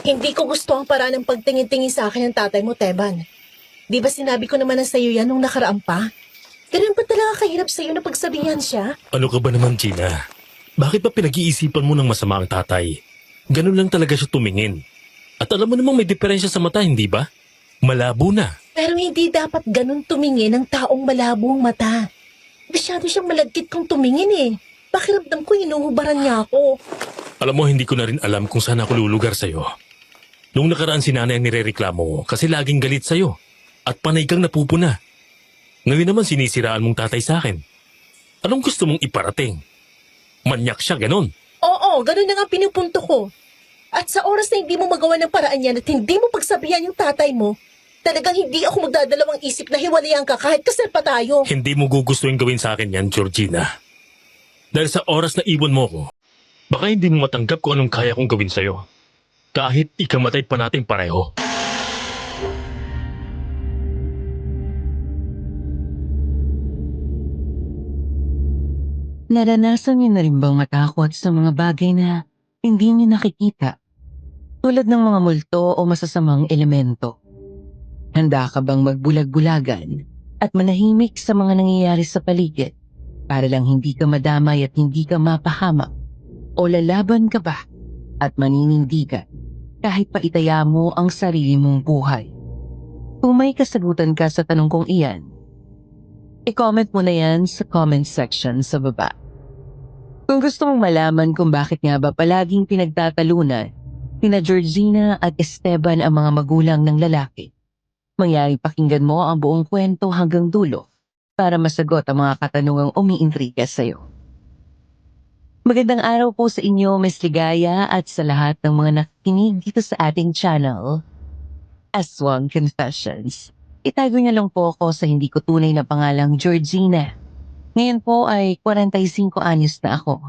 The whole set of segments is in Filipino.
Hindi ko gusto ang paraan ng pagtingin-tingin sa akin ng tatay mo, Teban. Di ba sinabi ko naman na sa'yo yan nung nakaraan pa? Ganun ba talaga kahirap sa'yo na pagsabihan siya? Ano ka ba naman, Gina? Bakit ba pinag-iisipan mo ng masama ang tatay? Ganun lang talaga siya tumingin. At alam mo namang may diferensya sa mata, hindi ba? Malabo na. Pero hindi dapat ganun tumingin ng taong malabo ang mata. Masyado siyang malagkit kung tumingin eh. Pakiramdam ko inuhubaran niya ako. Alam mo, hindi ko na rin alam kung saan ako lulugar sa'yo. Nung nakaraan si nanay ang nirereklamo mo kasi laging galit sa'yo. At panay kang napupuna. Ngayon naman sinisiraan mong tatay sa akin. Anong gusto mong iparating? Manyak siya, ganon. Oo, ganun na nga pinupunto ko. At sa oras na hindi mo magawa ng paraan yan at hindi mo pagsabihan yung tatay mo, talagang hindi ako magdadalawang isip na hiwalayan ka kahit kasal pa tayo. Hindi mo gugustuhin gawin sa akin yan, Georgina. Dahil sa oras na iwan mo ko, baka hindi mo matanggap kung anong kaya kong gawin sa'yo. Kahit ikamatay pa nating pareho. Naranasan niyo na rin bang matakot sa mga bagay na hindi niyo nakikita? Tulad ng mga multo o masasamang elemento. Handa ka bang magbulag-bulagan at manahimik sa mga nangyayari sa paligid para lang hindi ka madamay at hindi ka mapahamak? O lalaban ka ba at maninindigan kahit pa itaya mo ang sarili mong buhay? Kung may kasagutan ka sa tanong kong iyan, i-comment mo na yan sa comment section sa baba. Kung gusto mong malaman kung bakit nga ba palaging pinagtatalunan nina Georgina at Esteban ang mga magulang ng lalaki, mangyaring pakinggan mo ang buong kwento hanggang dulo para masagot ang mga katanungang umiintriga sa'yo. Magandang araw po sa inyo, Miss Ligaya, at sa lahat ng mga nakikinig dito sa ating channel, Aswang Confessions. Itago niya lang po ako sa hindi ko tunay na pangalang Georgina. Ngayon po ay 45 anyos na ako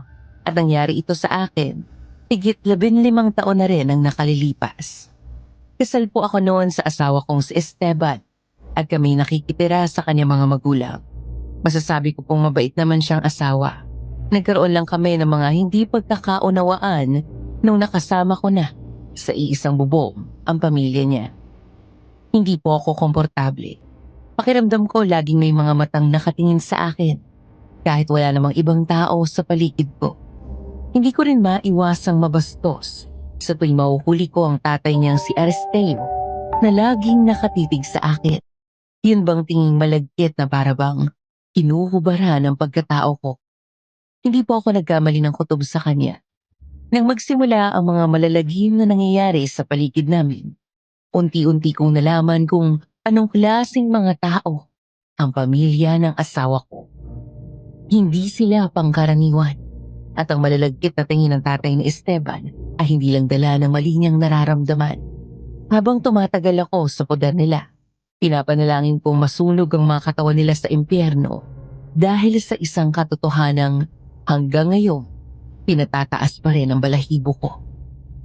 at nangyari ito sa akin, higit 15 taon na rin ang nakalilipas. Kasal po ako noon sa asawa kong si Esteban at kami nakikitira sa kanyang mga magulang. Masasabi ko pong mabait naman siyang asawa. Nagkaroon lang kami ng mga hindi pagkakaunawaan nung nakasama ko na sa iisang bubong ang pamilya niya. Hindi po ako komportable. Pakiramdam ko laging may mga matang nakatingin sa akin kahit wala namang ibang tao sa paligid ko. Hindi ko rin maiwasang mabastos sa tuwing mahuhuli ko ang tatay niyang si Aristeo na laging nakatitig sa akin. Yun bang tinging malagkit na parabang kinuhubaran ang pagkatao ko? Hindi po ako nagkamali ng kutob sa kanya. Nang magsimula ang mga malalagim na nangyayari sa paligid namin, unti-unti kong nalaman kung anong klaseng mga tao ang pamilya ng asawa ko. Hindi sila pangkaraniwan at ang malalagkit na tingin ng tatay ni Esteban ay hindi lang dala ng mali niyang nararamdaman. Habang tumatagal ako sa poder nila, pinapanalangin kong masunog ang mga katawan nila sa impyerno dahil sa isang katotohanang hanggang ngayon, pinatataas pa rin ang balahibo ko.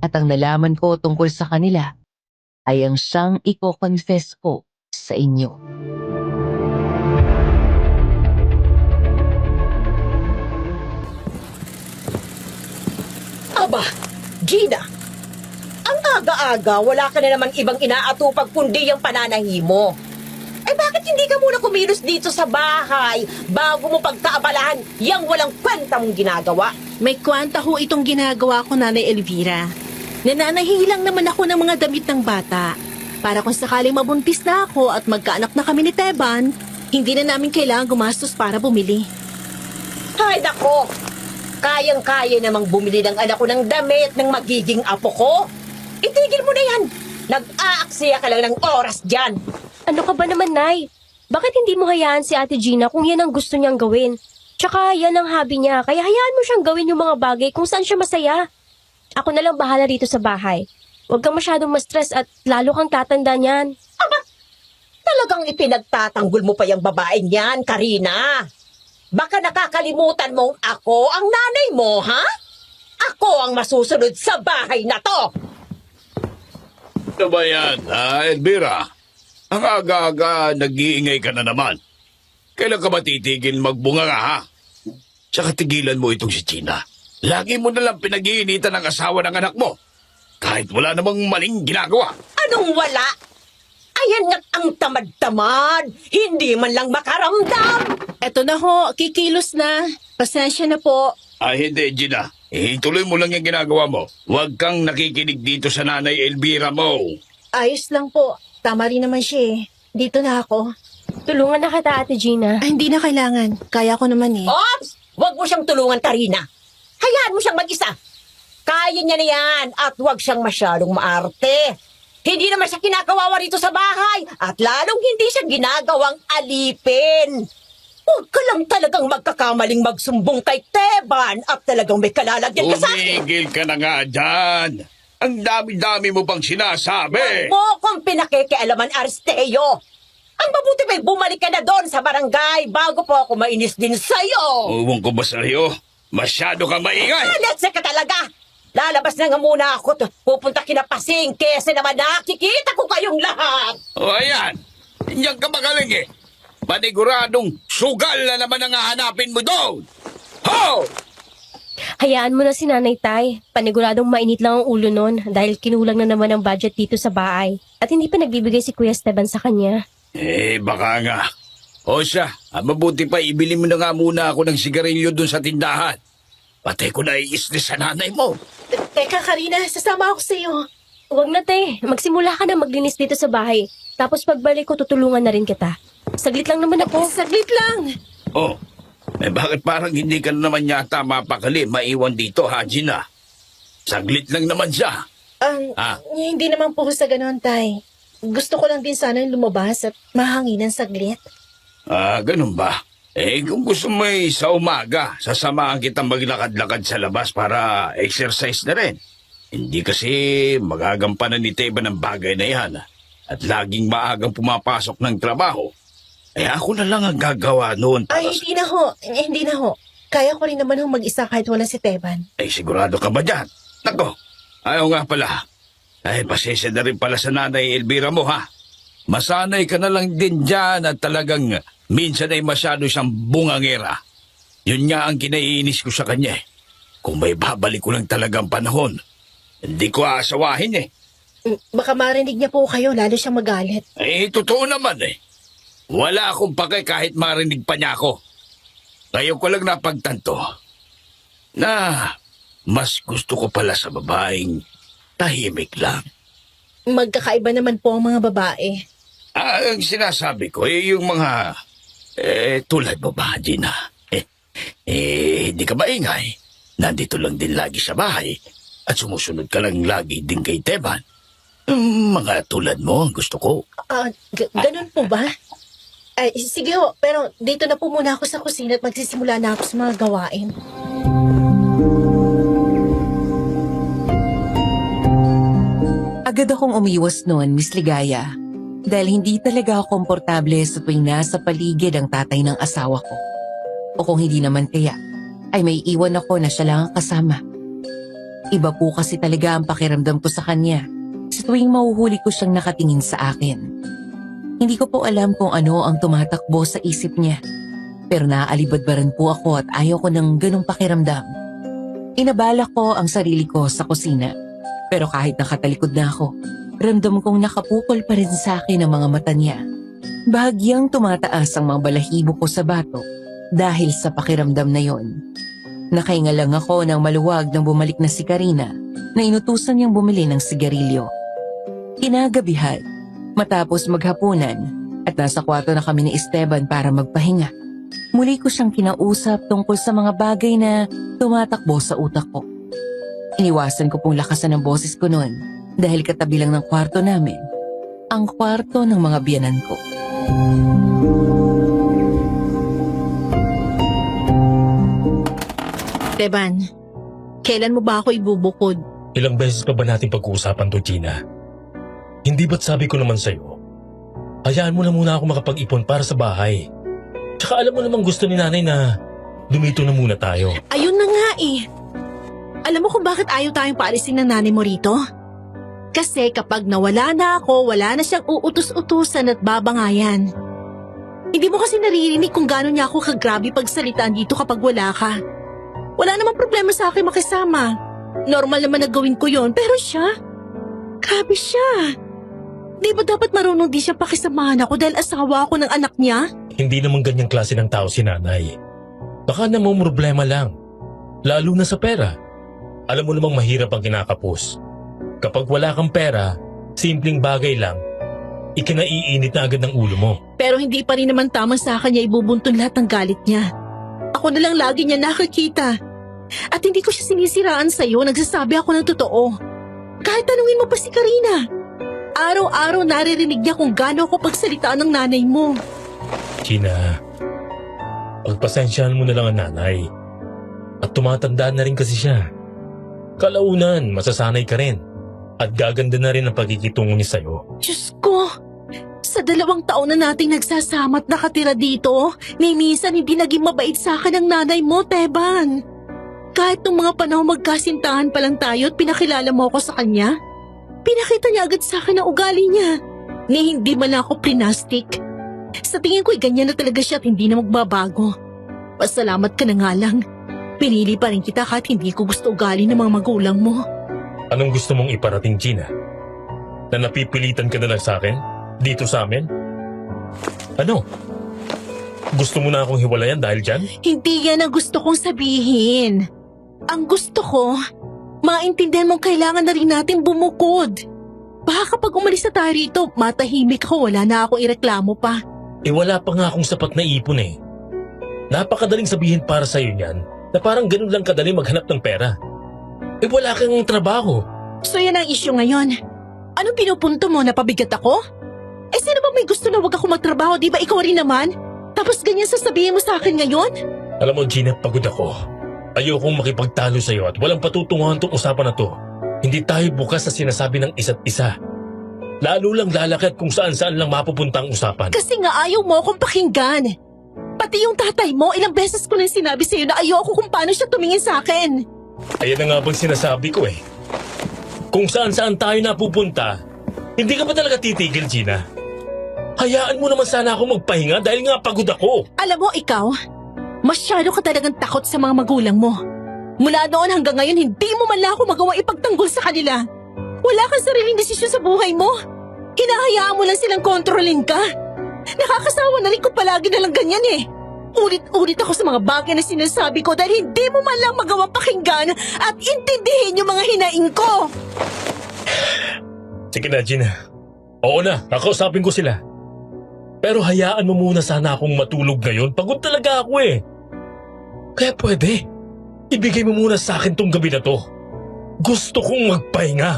At ang nalaman ko tungkol sa kanila ay ang siyang iko-confess ko sa inyo. Aba, Gina! Ang aga-aga, wala ka na namang ibang inaatupag kundi yung pananahi mo. Eh bakit hindi ka muna kumilos dito sa bahay bago mo pagkaabalahan yung walang kwenta mong ginagawa? May kwanta ho itong ginagawa ko, Nanay Elvira. Nananahilang naman ako ng mga damit ng bata. Para kung sakaling mabuntis na ako at magkaanak na kami ni Teban, hindi na namin kailangan gumastos para bumili. Ay nako! Kayang-kaya namang bumili ng anak ko ng damit ng magiging apo ko. Itigil mo na yan! Nag-aaksaya ka lang ng oras dyan! Ano ka ba naman, Nay? Bakit hindi mo hayaan si Ate Gina kung yan ang gusto niyang gawin? Tsaka yan ang hobby niya, kaya hayaan mo siyang gawin yung mga bagay kung saan siya masaya. Ako na lang bahala dito sa bahay. Huwag kang masyadong ma-stress at lalo kang tatanda niyan. Aba! Talagang ipinagtatanggol mo pa yung babaeng yan, Karina. Baka nakakalimutan mong ako ang nanay mo, ha? Ako ang masusunod sa bahay na to! Ano ba yan, Elvira? Ang aga-aga, nag-iingay ka na naman. Kailan ka ba titigil magbunga nga, ha? Tsaka tigilan mo itong si Gina. Lagi mo nalang pinag-iinitan ng asawa ng anak mo. Kahit wala namang maling ginagawa. Anong wala? Ayan nga ang tamad-tamad. Hindi man lang makaramdam. Eto na ho, kikilos na. Pasensya na po. Ay, hindi, Gina. Ituloy mo lang yung ginagawa mo. Huwag kang nakikinig dito sa nanay Elvira mo. Ayos lang po. Tama rin naman siya eh. Dito na ako. Tulungan na kita, Ate Gina. Ay, hindi na kailangan. Kaya ko naman eh. Ops! Huwag mo siyang tulungan, Karina. Hayaan mo siyang mag-isa. Kaya niya na yan at huwag siyang masyadong maarte. Hindi naman siya kinakawawa rito sa bahay at lalong hindi siya ginagawang alipin. Huwag ka lang talagang magkakamaling magsumbong kay Teban at talagang may kalalagyan ka sa akin. Umigil ka na nga dyan. Ang dami-dami mo pang sinasabi. Huwag mo kung pinakikialaman, Aristeo. Ang mabuti ba'y bumalik ka na doon sa barangay bago po ako mainis din sa'yo. Uwang ko ba sa'yo? Masyado kang maingay. Let's ka talaga. Lalabas na nga muna ako. Pupunta kinapasing kesa naman nakikita ko kayong lahat. O ayan, diyan ka magaling eh. Paniguradong sugal na naman ang hahanapin mo doon. Ho! Hayaan mo na si Nanay Tay. Paniguradong mainit lang ang ulo nun dahil kinulang na naman ang budget dito sa bahay. At hindi pa nagbibigay si Kuya Esteban sa kanya. Baka nga. O siya, mabuti pa ibili mo na nga muna ako ng sigarilyo doon sa tindahan. Pati ko nai-stress sa nanay mo. Teka, Karina, sasama ako sa iyo. Huwag na, Te. Magsimula ka na maglinis dito sa bahay. Tapos pagbalik ko, tutulungan na rin kita. Saglit lang naman ako. Saglit lang. Oh, bakit parang hindi ka na naman yata mapakali maiwan dito, ha, Gina? Saglit lang naman siya. Hindi naman po sa ganon, Tay. Gusto ko lang din sanang lumabas at mahanginan saglit. Ganun ba? Kung gusto mo sa umaga, sasamahan kitang maglakad-lakad sa labas para exercise na rin. Hindi kasi magagampanan ni Teba ng bagay na yan. At laging maagang pumapasok ng trabaho. Ako na lang ang gagawa noon para Ay, hindi na ho. Kaya ko rin naman ho mag-isa kahit wala si Teban. sigurado ka ba dyan? Nako, ayaw nga pala. Pasensya na rin pala sa nanay Elvira mo, ha? Masanay ka na lang din dyan at talagang minsan ay masyado siyang bungangera. Yun nga ang kinaiinis ko sa kanya. Kung may babalik ko lang talagang panahon, hindi ko aasawahin eh. Baka marinig niya po kayo, lalo siyang magalit. Totoo naman eh. Wala akong pake kahit marinig pa niya ako. Ngayon ko lang napagtanto na mas gusto ko pala sa babaeng tahimik lang. Magkakaiba naman po ang mga babae. Ang sinasabi ko, yung mga, tulad mo ba, Gina? Hindi ka maingay. Nandito lang din lagi sa bahay at sumusunod ka lang lagi din kay Teban. Mga tulad mo ang gusto ko. Ganun po ba? Ay, sige ho, pero dito na po muna ako sa kusina at magsisimula na ako sa mga gawain. Agad akong umiwas noon, Miss Ligaya. Dahil hindi talaga ako komportable sa tuwing nasa paligid ang tatay ng asawa ko. O kung hindi naman kaya, ay may iwan ako na siya lang ang kasama. Iba po kasi talaga ang pakiramdam ko sa kanya sa tuwing mahuhuli ko siyang nakatingin sa akin. Hindi ko po alam kung ano ang tumatakbo sa isip niya. Pero naaalibadbaran po ako at ayaw ko ng ganong pakiramdam. Inabala ko ang sarili ko sa kusina. Pero kahit nakatalikod na ako, ramdam kong nakapukol pa rin sa akin ang mga mata niya. Bahagyang tumataas ang mga balahibo ko sa bato dahil sa pakiramdam na yon. Nakahinga lang ako nang maluwag nang bumalik na si Karina na inutusan niyang bumili ng sigarilyo. Kinagabihan, matapos maghapunan at nasa kwarto na kami ni Esteban para magpahinga, muli ko siyang kinausap tungkol sa mga bagay na tumatakbo sa utak ko. Iniwasan ko pong lakasan ang boses ko noon dahil katabi lang ng kwarto namin, ang kwarto ng mga biyanan ko. Teban, kailan mo ba ako ibubukod? Ilang beses pa ba natin pag-uusapan to, Gina? Hindi ba't sabi ko naman sa'yo, hayaan mo na muna ako makapag-ipon para sa bahay. Tsaka alam mo namang gusto ni nanay na dumito na muna tayo. Ayun na nga eh. Alam mo kung bakit ayaw tayong paalisin ng nanay mo rito? Kasi kapag nawala na ako, wala na siyang uutos-utusan at babangayan. Hindi mo kasi naririnig kung gaano niya ako kagrabe pagsalitaan dito kapag wala ka. Wala namang problema sa akin makisama. Normal naman na gawin ko yon, pero siya, Grabe siya. Di ba dapat marunong di siya pakisamahan ako dahil asawa ako ng anak niya? Hindi naman ganyang klase ng tao si nanay. Baka namang problema lang. Lalo na sa pera. Alam mo namang mahirap ang kinakapos. Kapag wala kang pera, simpleng bagay lang, ikinaiinit na agad ng ulo mo. Pero hindi pa rin naman tama sa kanya ibubuntun lahat ng galit niya. Ako na lang lagi niya nakakita. At hindi ko siya sinisiraan sa'yo, nagsasabi ako ng totoo. Kahit tanungin mo pa si Karina. Araw-araw naririnig niya kung gaano ako pagsalitaan ng nanay mo. Gina, pagpasensyahan mo na lang ang nanay. At tumatanda na rin kasi siya. Kalaunan, masasanay ka rin. At gaganda na rin ang pagkikitungo niya sa'yo. Diyos ko! Sa 2 taon na nating nagsasama at nakatira dito, ni minsan hindi naging mabait sa akin ang nanay mo, Teban. Kahit nung mga panahon magkasintahan pa lang tayo at pinakilala mo ako sa kanya, pinakita niya agad sa akin ang ugali niya. Ni hindi man ako plinastik. Sa tingin ko'y ganyan na talaga siya at hindi na magbabago. Pasalamat ka na nga lang. Pinili pa rin kita kahit hindi ko gusto ugali ng mga magulang mo. Anong gusto mong iparating, Gina? Na napipilitan ka na lang sa akin? Dito sa amin? Ano? Gusto mo na akong hiwalayan dahil dyan? Hindi yan ang gusto kong sabihin. Ang gusto ko, maintindihan mong kailangan na rin natin bumukod. Baka kapag umalis na tayo rito, matahimik ako, wala na akong ireklamo pa. Wala pa nga akong sapat na ipon eh. Napakadaling sabihin para sa'yo niyan na parang ganun lang kadali maghanap ng pera. Wala kang trabaho. So yan ang issue ngayon. Anong pinupunto mo, napabigat ako? Sino ba may gusto na wag ako magtrabaho, di ba ikaw rin naman? Tapos ganyan sasabihin mo sa akin ngayon? Alam mo, Gina, pagod ako. Ayokong makipagtalo sa'yo at walang patutunguhan tong usapan na to. Hindi tayo bukas sa sinasabi ng isa't isa. Lalo lang lalaki at kung saan-saan lang mapupunta ang usapan. Kasi nga ayaw mo akong pakinggan. Pati yung tatay mo, ilang beses ko na sinabi sa'yo na ayoko kung paano siya tumingin sa akin. Ayan na nga bang sinasabi ko eh. Kung saan-saan tayo napupunta, hindi ka ba talaga titigil, Gina? Hayaan mo naman sana ako magpahinga dahil nga pagod ako. Alam mo, ikaw, masyado ka talagang takot sa mga magulang mo. Mula noon hanggang ngayon, hindi mo man lang ako magawa ipagtanggol sa kanila. Wala kang sariling desisyon sa buhay mo. Hinahayaan mo lang silang kontrolin ka. Nakakasawa na rin ko palagi na lang ganyan eh. Ulit-ulit ako sa mga bagay na sinasabi ko dahil hindi mo man lang magawa pakinggan at intindihin yung mga hinaing ko. Sige na, Gina. Oo na, kakausapin ko sila. Pero hayaan mo muna sana akong matulog ngayon. Pagod talaga ako eh. Kaya pwede, ibigay mo muna sa akin tong gabi na to. Gusto kong magpahinga.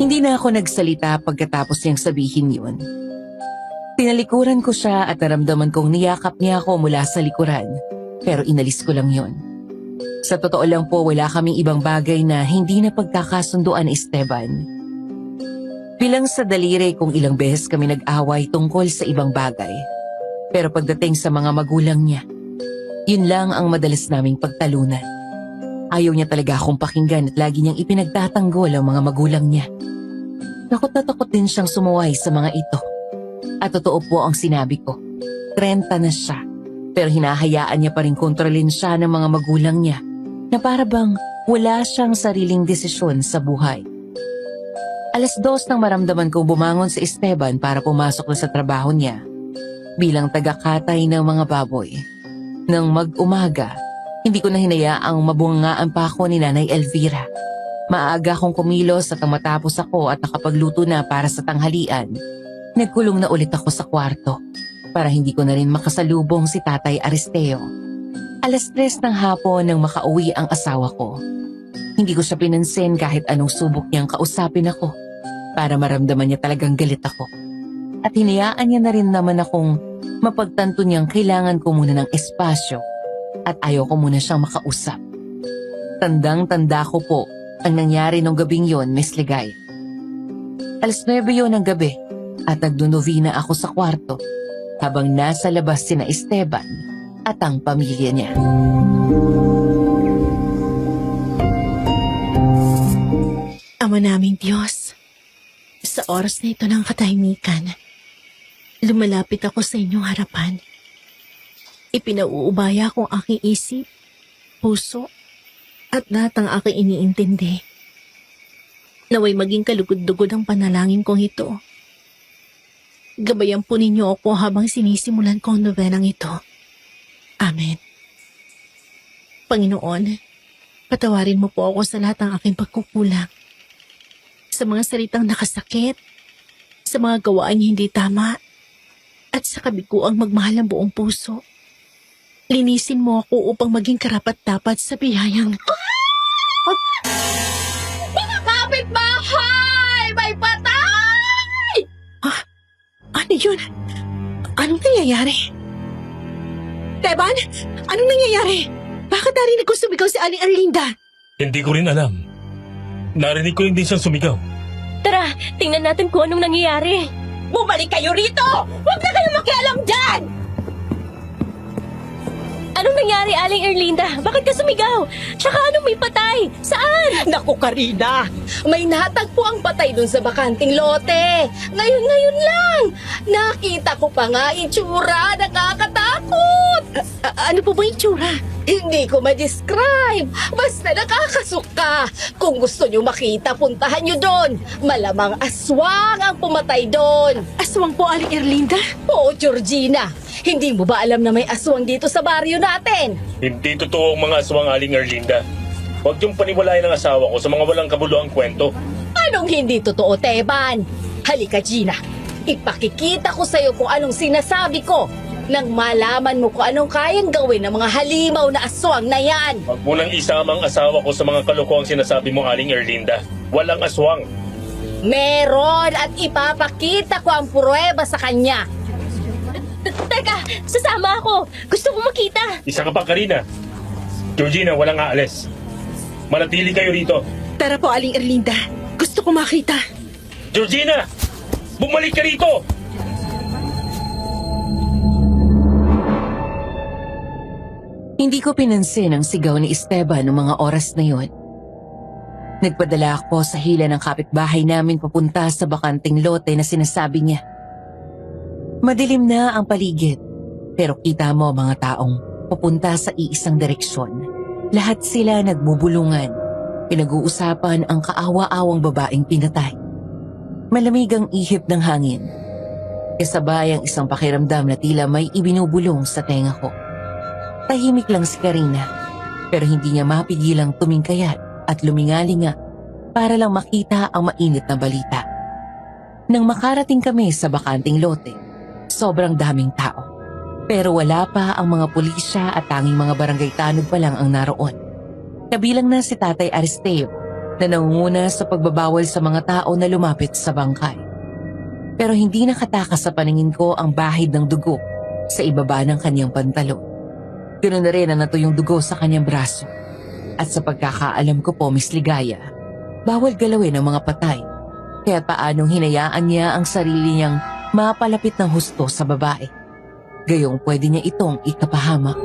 Hindi na ako nagsalita pagkatapos niyang sabihin yun. Tinalikuran ko siya at naramdaman kong niyakap niya ako mula sa likuran. Pero inalis ko lang yun. Sa totoo lang po, wala kaming ibang bagay na hindi na pagkakasunduan ni Esteban. Bilang sa daliri kung ilang beses kami nag-away tungkol sa ibang bagay. Pero pagdating sa mga magulang niya, yun lang ang madalas naming pagtalunan. Ayaw niya talaga akong pakinggan at lagi niyang ipinagtatanggol ang mga magulang niya. Takot na takot din siyang sumuway sa mga ito. At totoo po ang sinabi ko, 30 na siya. Pero hinahayaan niya pa rin kontrolin siya ng mga magulang niya na para bang wala siyang sariling desisyon sa buhay. 2:00 nang maramdaman kong bumangon si Esteban para pumasok na sa trabaho niya bilang tagakatay ng mga baboy. Nang mag-umaga, hindi ko na hinayaang mabungaan pa ako ni Nanay Elvira. Maaga akong kumilos at matapos ako at nakapagluto na para sa tanghalian. Nagkulong na ulit ako sa kwarto para hindi ko na rin makasalubong si Tatay Aristeo. 3:00 ng hapon nang makauwi ang asawa ko. Hindi ko siya pinansin kahit anong subok niyang kausapin ako para maramdaman niya talagang galit ako. At hinayaan niya na rin naman akong mapagtanto niyang kailangan ko muna ng espasyo at ayaw ko muna siyang makausap. Tandang-tanda ko po ang nangyari nung gabing yon, Miss Ligay. 9:00 yon ng gabi at nagdunovina ako sa kwarto habang nasa labas sina Esteban at ang pamilya niya. Ama naming Diyos, sa oras na ito ng katahimikan, lumalapit ako sa inyong harapan. Ipinauubaya ko ang aking isip, puso, at lahat ang aking iniintindi. Naway maging kalugod-dugod ang panalangin kong ito. Gabayan po ninyo ako habang sinisimulan ko ang nobenang ito. Amen. Panginoon, patawarin mo po ako sa lahat ng aking pagkukulang. Sa mga salitang nakasakit, sa mga gawain hindi tama, at sa kabiguang magmahal ang buong puso. Linisin mo ako upang maging karapat-dapat sa biyayang... Mga kapitbahay! May patay! Ano yun? Anong nangyayari? Teban, anong nangyayari? Bakit narinig ko sumigaw si Aling Erlinda? Hindi ko rin alam. Narinig ko rin din siyang sumigaw. Tara, tingnan natin kung anong nangyayari. Bumalik kayo rito! Huwag na kayo makialam dyan! Anong nangyari, Aling Erlinda? Bakit ka sumigaw? Tsaka anong may patay? Saan? Naku, Karina! May natagpo ang patay dun sa bakanting lote. Ngayon lang! Nakita ko pa nga itsura, nakakatakot! Ano po ba yung tsura? Hindi ko ma-describe. Basta nakakasuka. Kung gusto nyo makita, puntahan nyo doon. Malamang aswang ang pumatay doon. Aswang po, Aling Erlinda? Oo, Georgina. Hindi mo ba alam na may aswang dito sa baryo natin? Hindi totoo ang mga aswang, Aling Erlinda. Huwag niyong paniwalayan ang asawa ko sa mga walang kabuluhang kwento. Anong hindi totoo, Teban? Halika, Gina. Ipakikita ko sa'yo kung anong sinasabi ko nang malaman mo kung anong kayang gawin ng mga halimaw na aswang na yan. Huwag mo nang isama ang asawa ko sa mga kalokohang sinasabi mo, Aling Erlinda. Walang aswang. Meron at ipapakita ko ang pruweba sa kanya. Teka, sasama ako. Gusto ko makita. Isa ka pa, Karina. Georgina, walang aalis. Manatili kayo rito. Tara po, Aling Erlinda. Gusto ko makita. Georgina! Bumalik ka rito! Hindi ko pinansin ang sigaw ni Esteban noong mga oras na yon. Nagpadala ako sa hila ng kapitbahay namin papunta sa bakanting lote na sinasabi niya. Madilim na ang paligid, pero kita mo mga taong papunta sa iisang direksyon. Lahat sila nagbubulungan. Pinag-uusapan ang kaawa-awang babaeng pinatay. Malamig ang ihip ng hangin. Kasabay ang isang pakiramdam na tila may ibinubulong sa tenga ko. Tahimik lang si Karina, pero hindi niya mapigilang tumingkayat at lumingalinga para lang makita ang mainit na balita. Nang makarating kami sa bakanting lote, sobrang daming tao. Pero wala pa ang mga pulisya at tanging mga barangay tanod pa lang ang naroon. Kabilang na si Tatay Aristeo na nangunguna sa pagbabawal sa mga tao na lumapit sa bangkay. Pero hindi nakatakas sa paningin ko ang bahid ng dugo sa ibaba ng kanyang pantalon. Ganoon na rin ang natuyong dugo sa kanyang braso. At sa pagkakaalam ko po, Miss Ligaya, bawal galawin ang mga patay. Kaya paanong hinayaan niya ang sarili niyang mapalapit ng husto sa babae. Gayong pwede niya itong ikapahamak.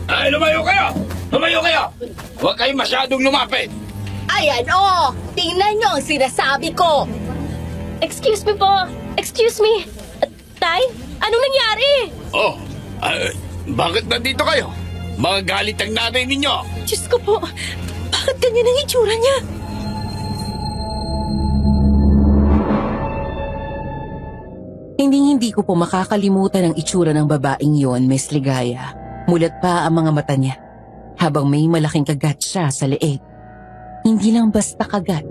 Ay, lumayo kayo! Lumayo kayo! Huwag kayong masyadong lumapit! Ayan, oh! Tingnan nyo ang sinasabi ko! Excuse me po. Excuse me. Tay, anong nangyari? Oh, bakit nandito kayo? Mga galit ang nanay ninyo! Diyos ko po, bakit ganyan ang itsura niya? Hindi ko po makakalimutan ang itsura ng babaeng yon, Miss Ligaya. Mulat pa ang mga mata niya, habang may malaking kagat siya sa leeg. Hindi lang basta kagat,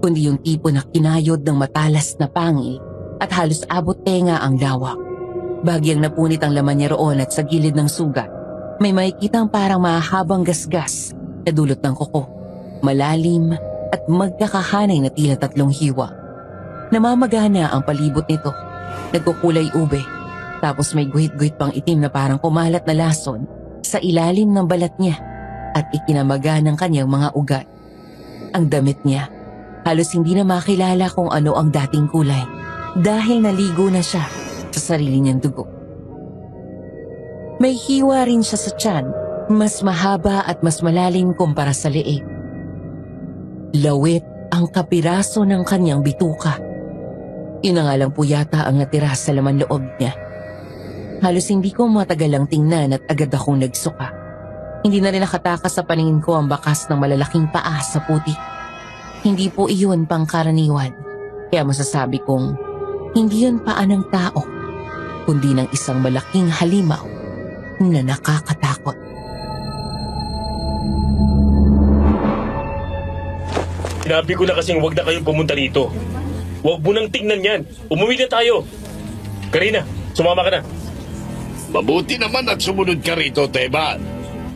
kundi yung tipo na kinayod ng matalas na pangil at halos abot tenga ang lawak. Bagyang napunit ang laman niya roon at sa gilid ng sugat, may makikitang parang mahabang gasgas na dulot ng kuko. Malalim at magkakahanay na tila 3 hiwa. Namamagana ang palibot nito. Nagkukulay ube, tapos may guhit-guhit pang itim na parang kumalat na lason sa ilalim ng balat niya at ikinamaga ng kanyang mga ugat. Ang damit niya, halos hindi na makilala kung ano ang dating kulay dahil naligo na siya sa sarili niyang dugo. May hiwa rin siya sa tiyan, mas mahaba at mas malalim kumpara sa leeg. Lawit ang kapiraso ng kanyang bituka. Yun na nga lang po yata ang natira sa laman loob niya. Halos hindi ko matagalang tingnan at agad akong nagsuka. Hindi na rin nakatakas sa paningin ko ang bakas ng malalaking paa sa puti. Hindi po iyon pangkaraniwan. Kaya masasabi kong hindi yun paa ng tao, kundi ng isang malaking halimaw na nakakatakot. Sinabi ko na kasing huwag na kayong pumunta dito. Huwag mo nang tingnan yan. Umuwi na tayo. Karina, sumama ka na. Mabuti naman at sumunod ka rito, Teban.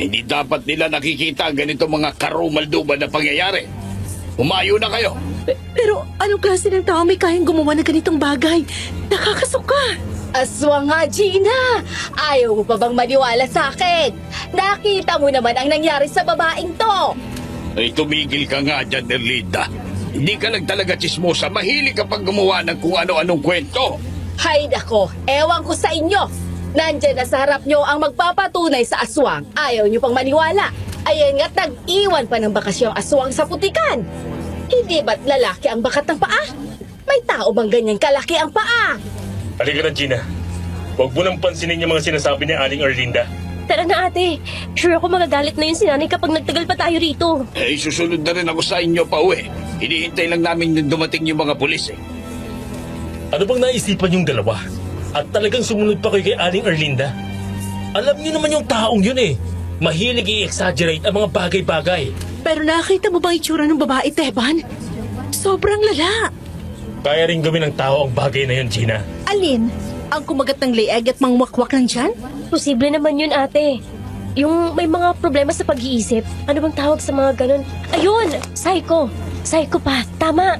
Hindi dapat nila nakikita ang ganito mga karumalduman na pangyayari. Umayo na kayo. Pero anong klase ng tao may kayang gumawa ng ganitong bagay? Nakakasuka! Aswang nga, Gina! Ayaw mo pa bang maniwala sa akin? Nakita mo naman ang nangyari sa babaeng to! Ay, tumigil ka nga dyan, Erlinda. Hindi ka lang talaga chismosa. Mahilig ka pang gumawa ng kung ano-anong kwento. Hay nako, ewan ko sa inyo! Nandyan na sa harap nyo ang magpapatunay sa aswang. Ayaw nyo pang maniwala. Ayan nga't nag-iwan pa ng bakasyong aswang sa putikan. Hindi ba't lalaki ang bakat ng paa? May tao bang ganyan kalaki ang paa? Halika na, Gina. Huwag mo nang pansinin yung mga sinasabi ni Aling Erlinda. Tara na ate. Sure ako magagalit na yun si nanay kapag nagtagal pa tayo rito. Eh, susunod na rin ako sa inyo pa uwi. Hinihintay lang namin na dumating yung mga pulis eh. Ano bang naisipan yung dalawa? At talagang sumunod pa kayo kay Aling Erlinda? Alam niyo naman yung taong yun eh. Mahilig i-exaggerate ang mga bagay-bagay. Pero nakita mo bang itsura ng babae, Teban? Sobrang lala. Kaya rin gawin ng tao ang bagay na yun, Gina. Alin? Ang kumagat ng leeg at mangwakwak ng tiyan? Posible naman yun ate. Yung may mga problema sa pag-iisip. Ano bang tawag sa mga ganun? Ayun! Psycho! Psychopath! Tama!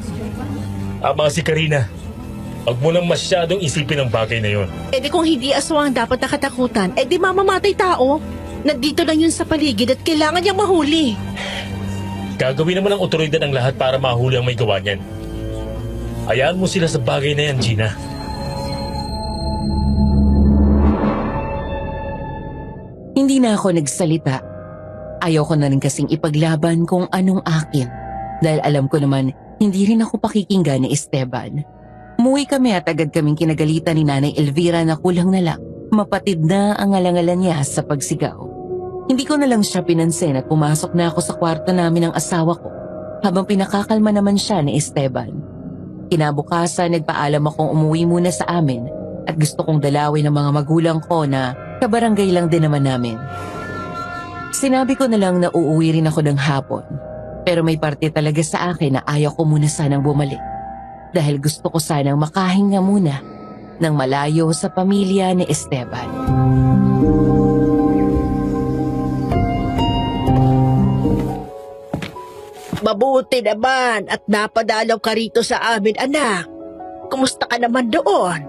Tama si Karina. Huwag mo nang masyadong isipin ang bagay na yun. E di kung hindi aswang dapat nakatakutan, e di mamamatay tao. Nandito lang yun sa paligid at kailangan niyang mahuli. Gagawin naman ng otoridad ang lahat para mahuli ang may gawa niyan. Hayaan mo sila sa bagay na yan, Gina. Hindi na ako nagsalita. Ayaw ko na rin kasing ipaglaban kung anong akin. Dahil alam ko naman, hindi rin ako pakikinggan ni Esteban. Umuwi kami at agad kaming kinagalitan ni Nanay Elvira na kulang na lang. Mapatid na ang alangalan niya sa pagsigaw. Hindi ko na lang siya pinansin at pumasok na ako sa kwarto namin ng asawa ko habang pinakakalma naman siya ni Esteban. Kinabukasan, nagpaalam akong umuwi muna sa amin at gusto kong dalawin ng mga magulang ko na kabarangay lang din naman namin. Sinabi ko na lang na uuwi rin ako ng hapon pero may parte talaga sa akin na ayaw ko muna sanang bumalik dahil gusto ko sanang makahinga muna ng malayo sa pamilya ni Esteban. Mabuti naman at napadalaw ka rito sa amin, anak. Kumusta ka naman doon?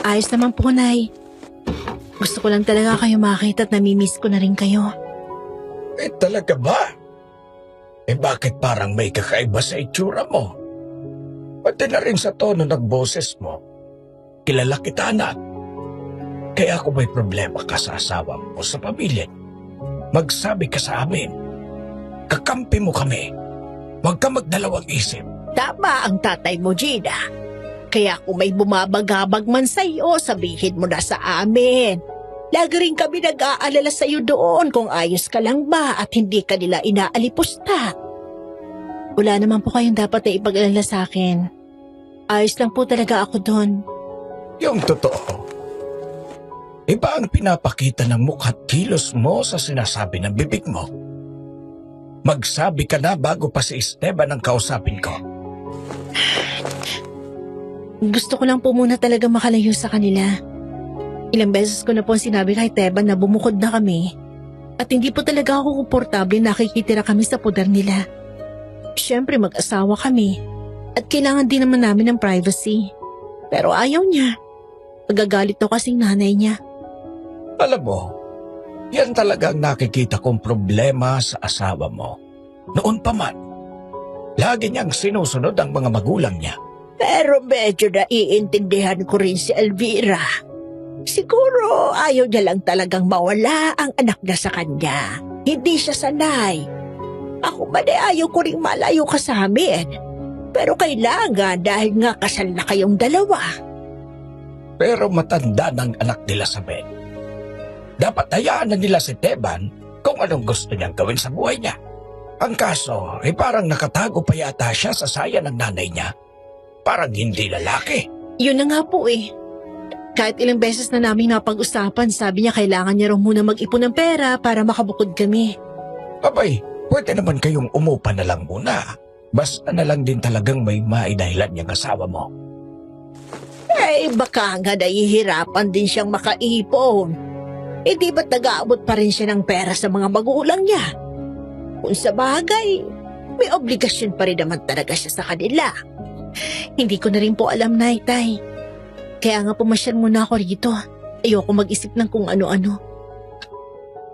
Ayos naman po, Nay. Gusto ko lang talaga kayo makita at namimiss ko na rin kayo. Eh, talaga ba? Eh, bakit parang may kakaiba sa itsura mo? Pati na rin sa tono ng boses mo. Kilala kita, anak. Kaya kung may problema ka sa asawa mo sa pamilya, magsabi ka sa amin. Kakampi mo kami. Huwag ka magdalawang isip. Tama ang tatay mo, Gina. Kaya kung may bumabagabag man sa'yo, sabihin mo na sa amin. Lagi rin kami nag-aalala sa'yo doon kung ayos ka lang ba at hindi ka nila inaalipusta. Wala naman po kayong dapat na ipag-alala sa akin. Ayos lang po talaga ako doon. Yung totoo. Iba ang pinapakita ng mukha't kilos mo sa sinasabi ng bibig mo. Magsabi ka na bago pa si Esteban ang kausapin ko. Gusto ko lang po muna talaga makalayo sa kanila. Ilang beses ko na po sinabi kay Teban na bumukod na kami at hindi po talaga ako komportable nakikitira kami sa poder nila. Siyempre mag-asawa kami at kailangan din naman namin ng privacy. Pero ayaw niya. Magagalit daw kasing nanay niya. Alam mo, yan talagang nakikita kong problema sa asawa mo. Noon pa man, lagi niyang sinusunod ang mga magulang niya. Pero medyo naiintindihan ko rin si Elvira. Siguro ayaw niya lang talagang mawala ang anak niya sa kanya. Hindi siya sanay. Ako man ay ayaw ko rin malayo ka sa amin. Pero kailangan dahil nga kasal na kayong dalawa. Pero matanda ng anak nila sa Ben. Dapat hayaan na nila si Teban kung anong gusto niyang gawin sa buhay niya. Ang kaso, parang nakatago pa yata siya sa saya ng nanay niya. Parang hindi lalaki. Yun na nga po eh. Kahit ilang beses na namin napag-usapan, sabi niya kailangan niya raw muna mag-ipon ng pera para makabukod kami. Abay, pwede naman kayong umupa na lang muna. Basta na lang din talagang may maidahilan niyang asawa mo. Baka nga nahihirapan din siyang makaipon. Di ba't nag-aabot pa rin siya ng pera sa mga magulang niya? Kung sa bagay, may obligasyon pa rin naman talaga siya sa kanila. Hindi ko na rin po alam, Tay. Kaya nga pumasyal muna ako rito. Ayoko mag-isip ng kung ano-ano.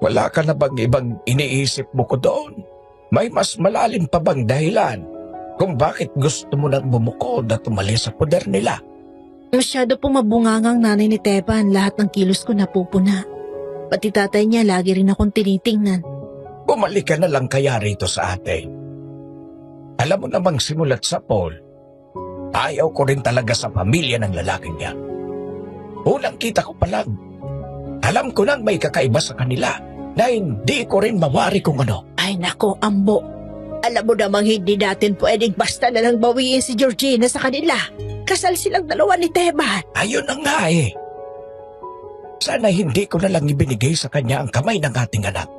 Wala ka na bang ibang iniisip mo ko doon? May mas malalim pa bang dahilan kung bakit gusto mo nang bumukod at umalis sa poder nila? Masyado po mabungangang nanay ni Teban. Lahat ng kilos ko napupuna. Pati tatay niya lagi rin akong tinitingnan. Bumalik ka na lang kaya rito sa atin. Alam mo namang simulat sa Paul, ayaw ko rin talaga sa pamilya ng lalaking niya. Unang kita ko pa lang, alam ko nang may kakaiba sa kanila na hindi ko rin mawari kung ano. Ay nako, Ambo. Alam mo namang hindi natin pwedeng basta na lang bawiin si Georgina sa kanila. Kasal silang dalawa ni Teban. Ayun na nga eh. Sana hindi ko na lang ibinigay sa kanya ang kamay ng ating anak.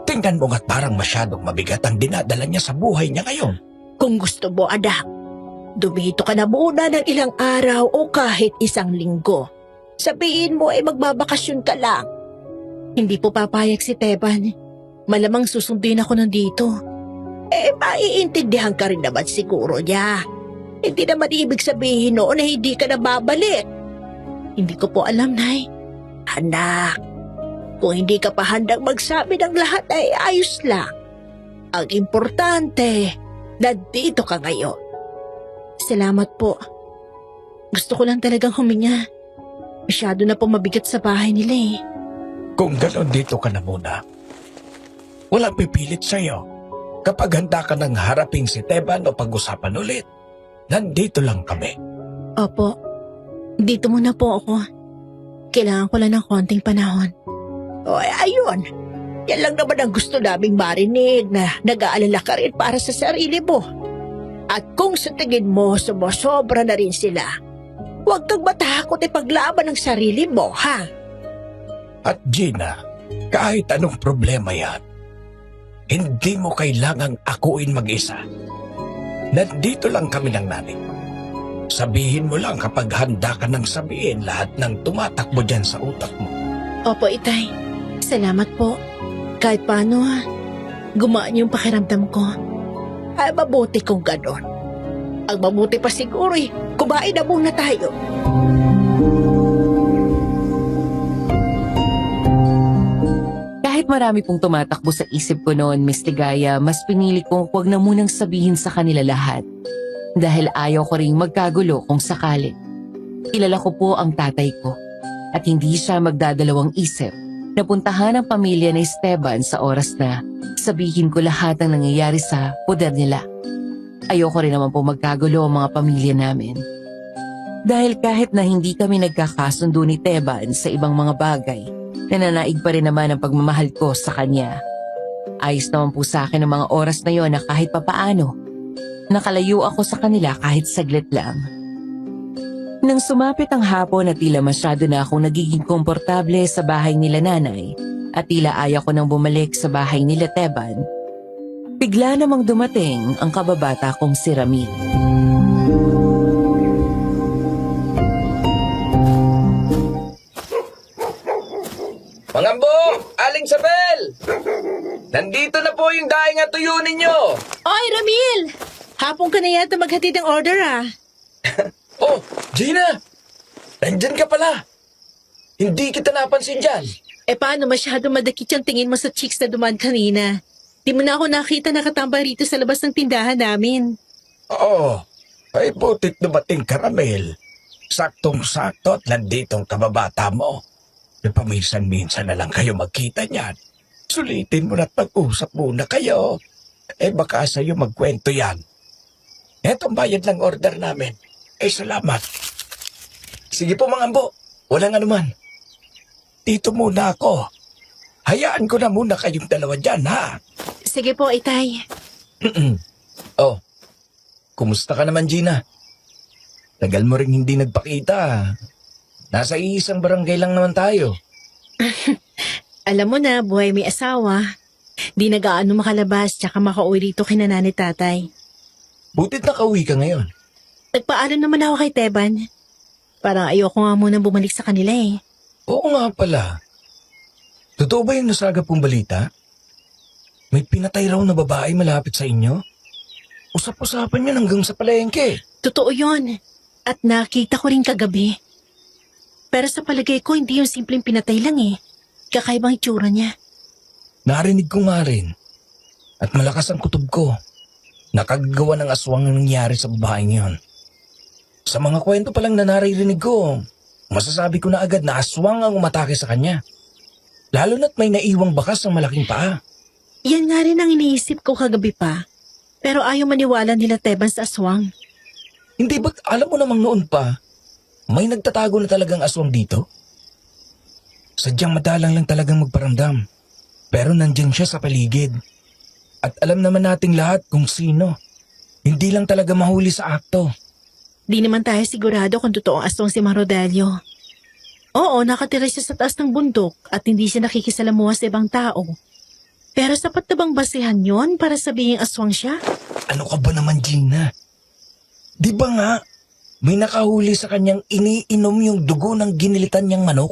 Tingnan mo nga't parang masyadong mabigat ang dinadala niya sa buhay niya ngayon. Kung gusto mo, anak, dumito ka na muna ng ilang araw o kahit isang linggo. Sabihin mo ay magbabakasyon ka lang. Hindi po papayag si Teban. Malamang susundin ako nandito. Maiintindihan ka rin naman siguro niya. Hindi naman ibig sabihin noon na hindi ka na babalik. Hindi ko po alam, Nay. Anak, kung hindi ka pa handang magsabi ng lahat ay ayos lang. Ang importante, nandito ka ngayon. Salamat po. Gusto ko lang talagang huminga. Masyado na po mabigat sa bahay nila eh. Kung gano'n dito ka na muna, walang pipilit sa'yo. Kapag handa ka nang harapin si Teban o pag-usapan ulit, nandito lang kami. Opo, dito muna po ako. Kailangan ko lang ng konting panahon. O ayun, yan lang naman ang gusto naming marinig na nag-aalala ka rin para sa sarili mo. At kung sa tingin mo sumusobra na rin sila, huwag kang matakot ipaglaban ang sarili mo, ha? At Gina, kahit anong problema yan, hindi mo kailangang akuin mag-isa. Nandito lang kami ng nanay. Sabihin mo lang kapag handa ka nang sabihin lahat ng tumatakbo dyan sa utak mo. Opo, Itay. Salamat po. Kahit paano, gumaan yung pakiramdam ko. Ay, mabuti kung ganon. Ang mabuti pa siguro kumain na muna tayo. Kahit marami pong tumatakbo sa isip ko noon, Miss Ligaya, mas pinili kong huwag na munang sabihin sa kanila lahat. Dahil ayaw ko ring magkagulo kung sakali. Kilala ko po ang tatay ko at hindi siya magdadalawang isip na puntahan ang pamilya ni Esteban sa oras na sabihin ko lahat ang nangyayari sa poder nila. Ayoko rin naman po magkagulo ang mga pamilya namin. Dahil kahit na hindi kami nagkakasundo ni Teban sa ibang mga bagay, nananaig pa rin naman ang pagmamahal ko sa kanya. Ayos naman po sa akin ang mga oras na yon na kahit papaano, nakalayo ako sa kanila kahit saglit lang. Nang sumapit ang hapon at tila masyado na akong nagiging komportable sa bahay nila nanay at tila ayaw ko nang bumalik sa bahay nila Teban, bigla namang dumating ang kababata kong si Ramil. Mangambo! Aling Sabel! Nandito na po yung daing at tuyo ninyo! Oy, Ramil! Hapon ka na yata maghatid ng order, ah. Oh, Gina! Nandyan ka pala! Hindi kita napansin dyan. Paano masyado madakit yung tingin mo sa chicks na dumaan kanina? Di mo na ako nakita nakatambay rito sa labas ng tindahan namin. Oo, ay butit dumating karamel. Saktong-sakto at nanditong kababata mo. Paminsan-minsan na lang kayo magkita niyan. Sulitin mo na't mag-usap muna kayo. Baka sa'yo magkwento yan. Etong bayad ng order namin. Salamat. Sige po, Mang Ambo. Walang anuman. Dito muna ako. Hayaan ko na muna kayong dalawa dyan, ha? Sige po, Itay. Oh, kumusta ka naman, Gina? Tagal mo rin hindi nagpakita. Nasa iisang barangay lang naman tayo. Alam mo na, buhay may asawa. Di nag-aano makalabas tsaka makauwi rito kina nanay tatay. Butit nakauwi ka ngayon. Nagpaalam naman ako kay Teban. Parang ayoko nga muna bumalik sa kanila eh. Oo nga pala. Totoo ba yung nasaga pong balita? May pinatay raw na babae malapit sa inyo? Usap-usapan yun hanggang sa palengke. Totoo yon. At nakita ko rin kagabi. Pero sa palagay ko, hindi yung simpleng pinatay lang eh. Kakaibang itsura niya. Narinig ko nga rin. At malakas ang kutob ko. Nakagagawa ng aswang ang nangyari sa babaeng yun. Sa mga kwento pa lang na naririnig ko, masasabi ko na agad na aswang ang umatake sa kanya. Lalo na't may naiwang bakas ng malaking paa. Yan nga rin ang iniisip ko kagabi pa. Pero ayaw maniwala nila Teban sa aswang. Hindi ba't alam mo namang noon pa, may nagtatago na talagang aswang dito? Sadyang madalang lang talagang magparamdam. Pero nandyan siya sa paligid. At alam naman nating lahat kung sino. Hindi lang talaga mahuli sa akto. Di naman tayo sigurado kung totoong aswang si Mang Rodelio. Oo, nakatira siya sa taas ng bundok at hindi siya nakikisalamuha sa ibang tao. Pero sapat na bang basehan yon para sabihing aswang siya? Ano ka ba naman, Gina? Di ba nga, may nakahuli sa kanyang iniinom yung dugo ng ginilitan niyang manok?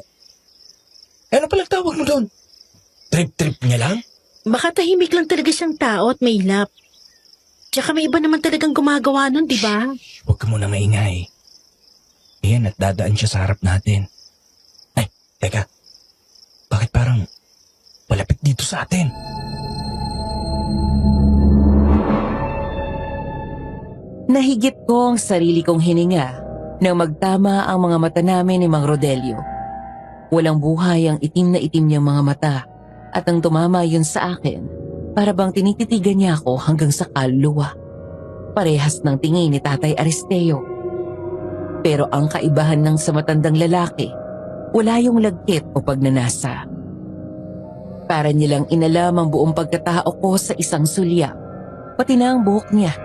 Ano palang tawag mo doon? Trip-trip niya lang? Baka tahimik lang talaga siyang tao at may lap. Tsaka may iba naman talagang gumagawa nun, di ba? Huwag ka muna maingay. Ayan at dadaan siya sa harap natin. Ay, teka. Bakit parang palapit dito sa atin? Nahigit ko ang sarili kong hininga nang magtama ang mga mata namin ni Mang Rodelio. Walang buhay ang itim na itim niyang mga mata at ang tumama yun sa akin para bang tinititigan niya ako hanggang sa kaluluwa. Parehas ng tingin ni Tatay Aristeo. Pero ang kaibahan ng sa matandang lalaki, wala yung lagkit o pagnanasa. Para nilang inalam ang buong pagkatao ko sa isang sulyap, pati na ang buhok niya.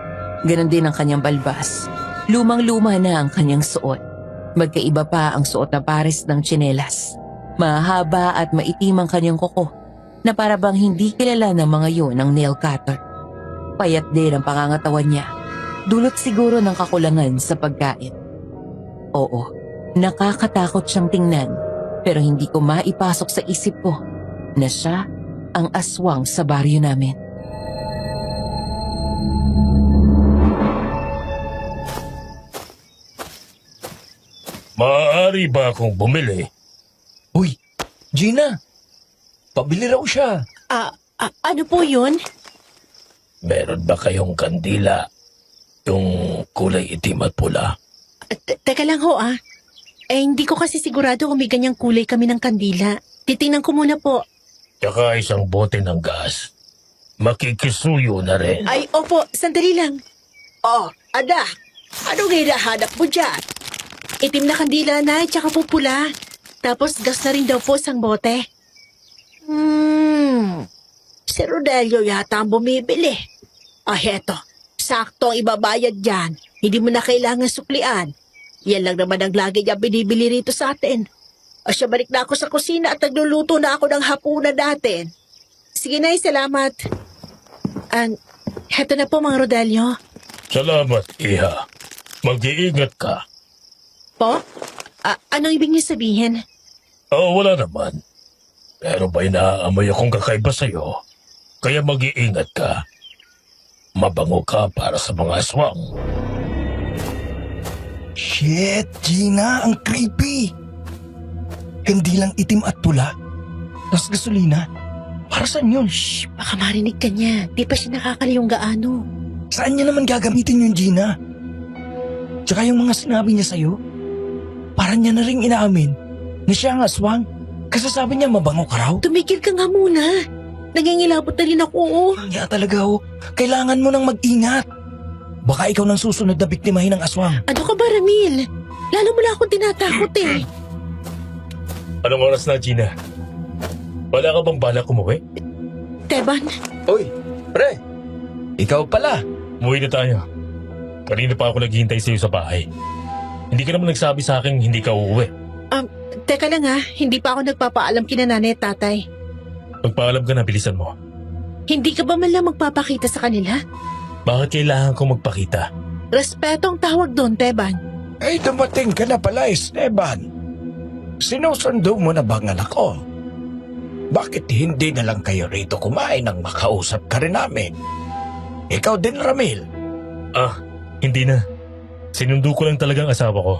Ganon din ang kanyang balbas. Lumang-luma na ang kanyang suot. Magkaiba pa ang suot na pares ng tsinelas. Mahaba at maitim ang kanyang kuko na para bang hindi kilala ng mga yun ng nail cutter. Payat din ang pangangatawan niya. Dulot siguro ng kakulangan sa pagkain. Oo, nakakatakot siyang tingnan pero hindi ko maipasok sa isip ko na siya ang aswang sa baryo namin. Maaari ba akong bumili? Uy, Gina! Pabili raw siya. Ano po yun? Meron ba kayong kandila? Yung kulay itim at pula? Teka lang ho hindi ko kasi sigurado kung may ganyang kulay kami ng kandila. Titingnan ko muna po. Tsaka isang bote ng gas. Makikisuyo na rin. Ay, opo, sandali lang. Oh, anak, anong hinahanap mo dyan? Itim na kandila na, tsaka po pula. Tapos gas na rin daw po sang bote. Si Rodelio yata ang bumibili. Heto, sakto ang ibabayad dyan. Hindi mo na kailangan suklian. Yan lang naman ang lagi niya binibili rito sa atin. Siya balik na ako sa kusina at nagluluto na ako ng hapunan natin. Sige na, salamat. Heto na po, Mang Rodelio. Salamat, Iha. Mag-iingat ka. Po? Anong ibig niyo sabihin? Wala naman. Pero ba'y naaamoy akong kakaiba sa'yo? Kaya mag-iingat ka. Mabango ka para sa mga aswang. Shit, Gina, ang creepy. Kandilang itim at pula. Tas gasolina. Para saan yun? Shh, baka marinig ka niya. Di pa siya nakakaliyong gaano. Saan niya naman gagamitin yun, Gina? Tsaka yung mga sinabi niya sa'yo, parang niya na rin inaamin na siya ang aswang. Kasasabi niya mabango ka raw. Tumigil ka nga muna. Nangingilabot na rin ako. Kaya talaga kailangan mo nang mag-ingat. Baka ikaw nang susunod na biktimahin ng aswang. Ano ka ba, Ramil? Lalo mo lang akong tinatakot eh. Anong oras na, Gina? Wala ka bang balak umuwi? Teban, Uy, pre. Ikaw pala. Umuwi na tayo. Kanina pa ako naghihintay sa iyo sa bahay. Hindi ka naman nagsabi sa akin hindi ka uuwi. teka lang ha, hindi pa ako nagpapaalam kina nanay at tatay. Magpaalam ka na, bilisan mo. Hindi ka ba man lang magpapakita sa kanila? Bakit kailangan kong magpakita? Respeto ang tawag doon, Teban. Ay, dumating ka na pala, Esteban. Sinusundo mo na ba ang anak ko? Bakit hindi na lang kayo rito kumain nang makausap ka rin namin? Ikaw din, Ramil. Hindi na. Sinundo ko lang talagang asawa ko.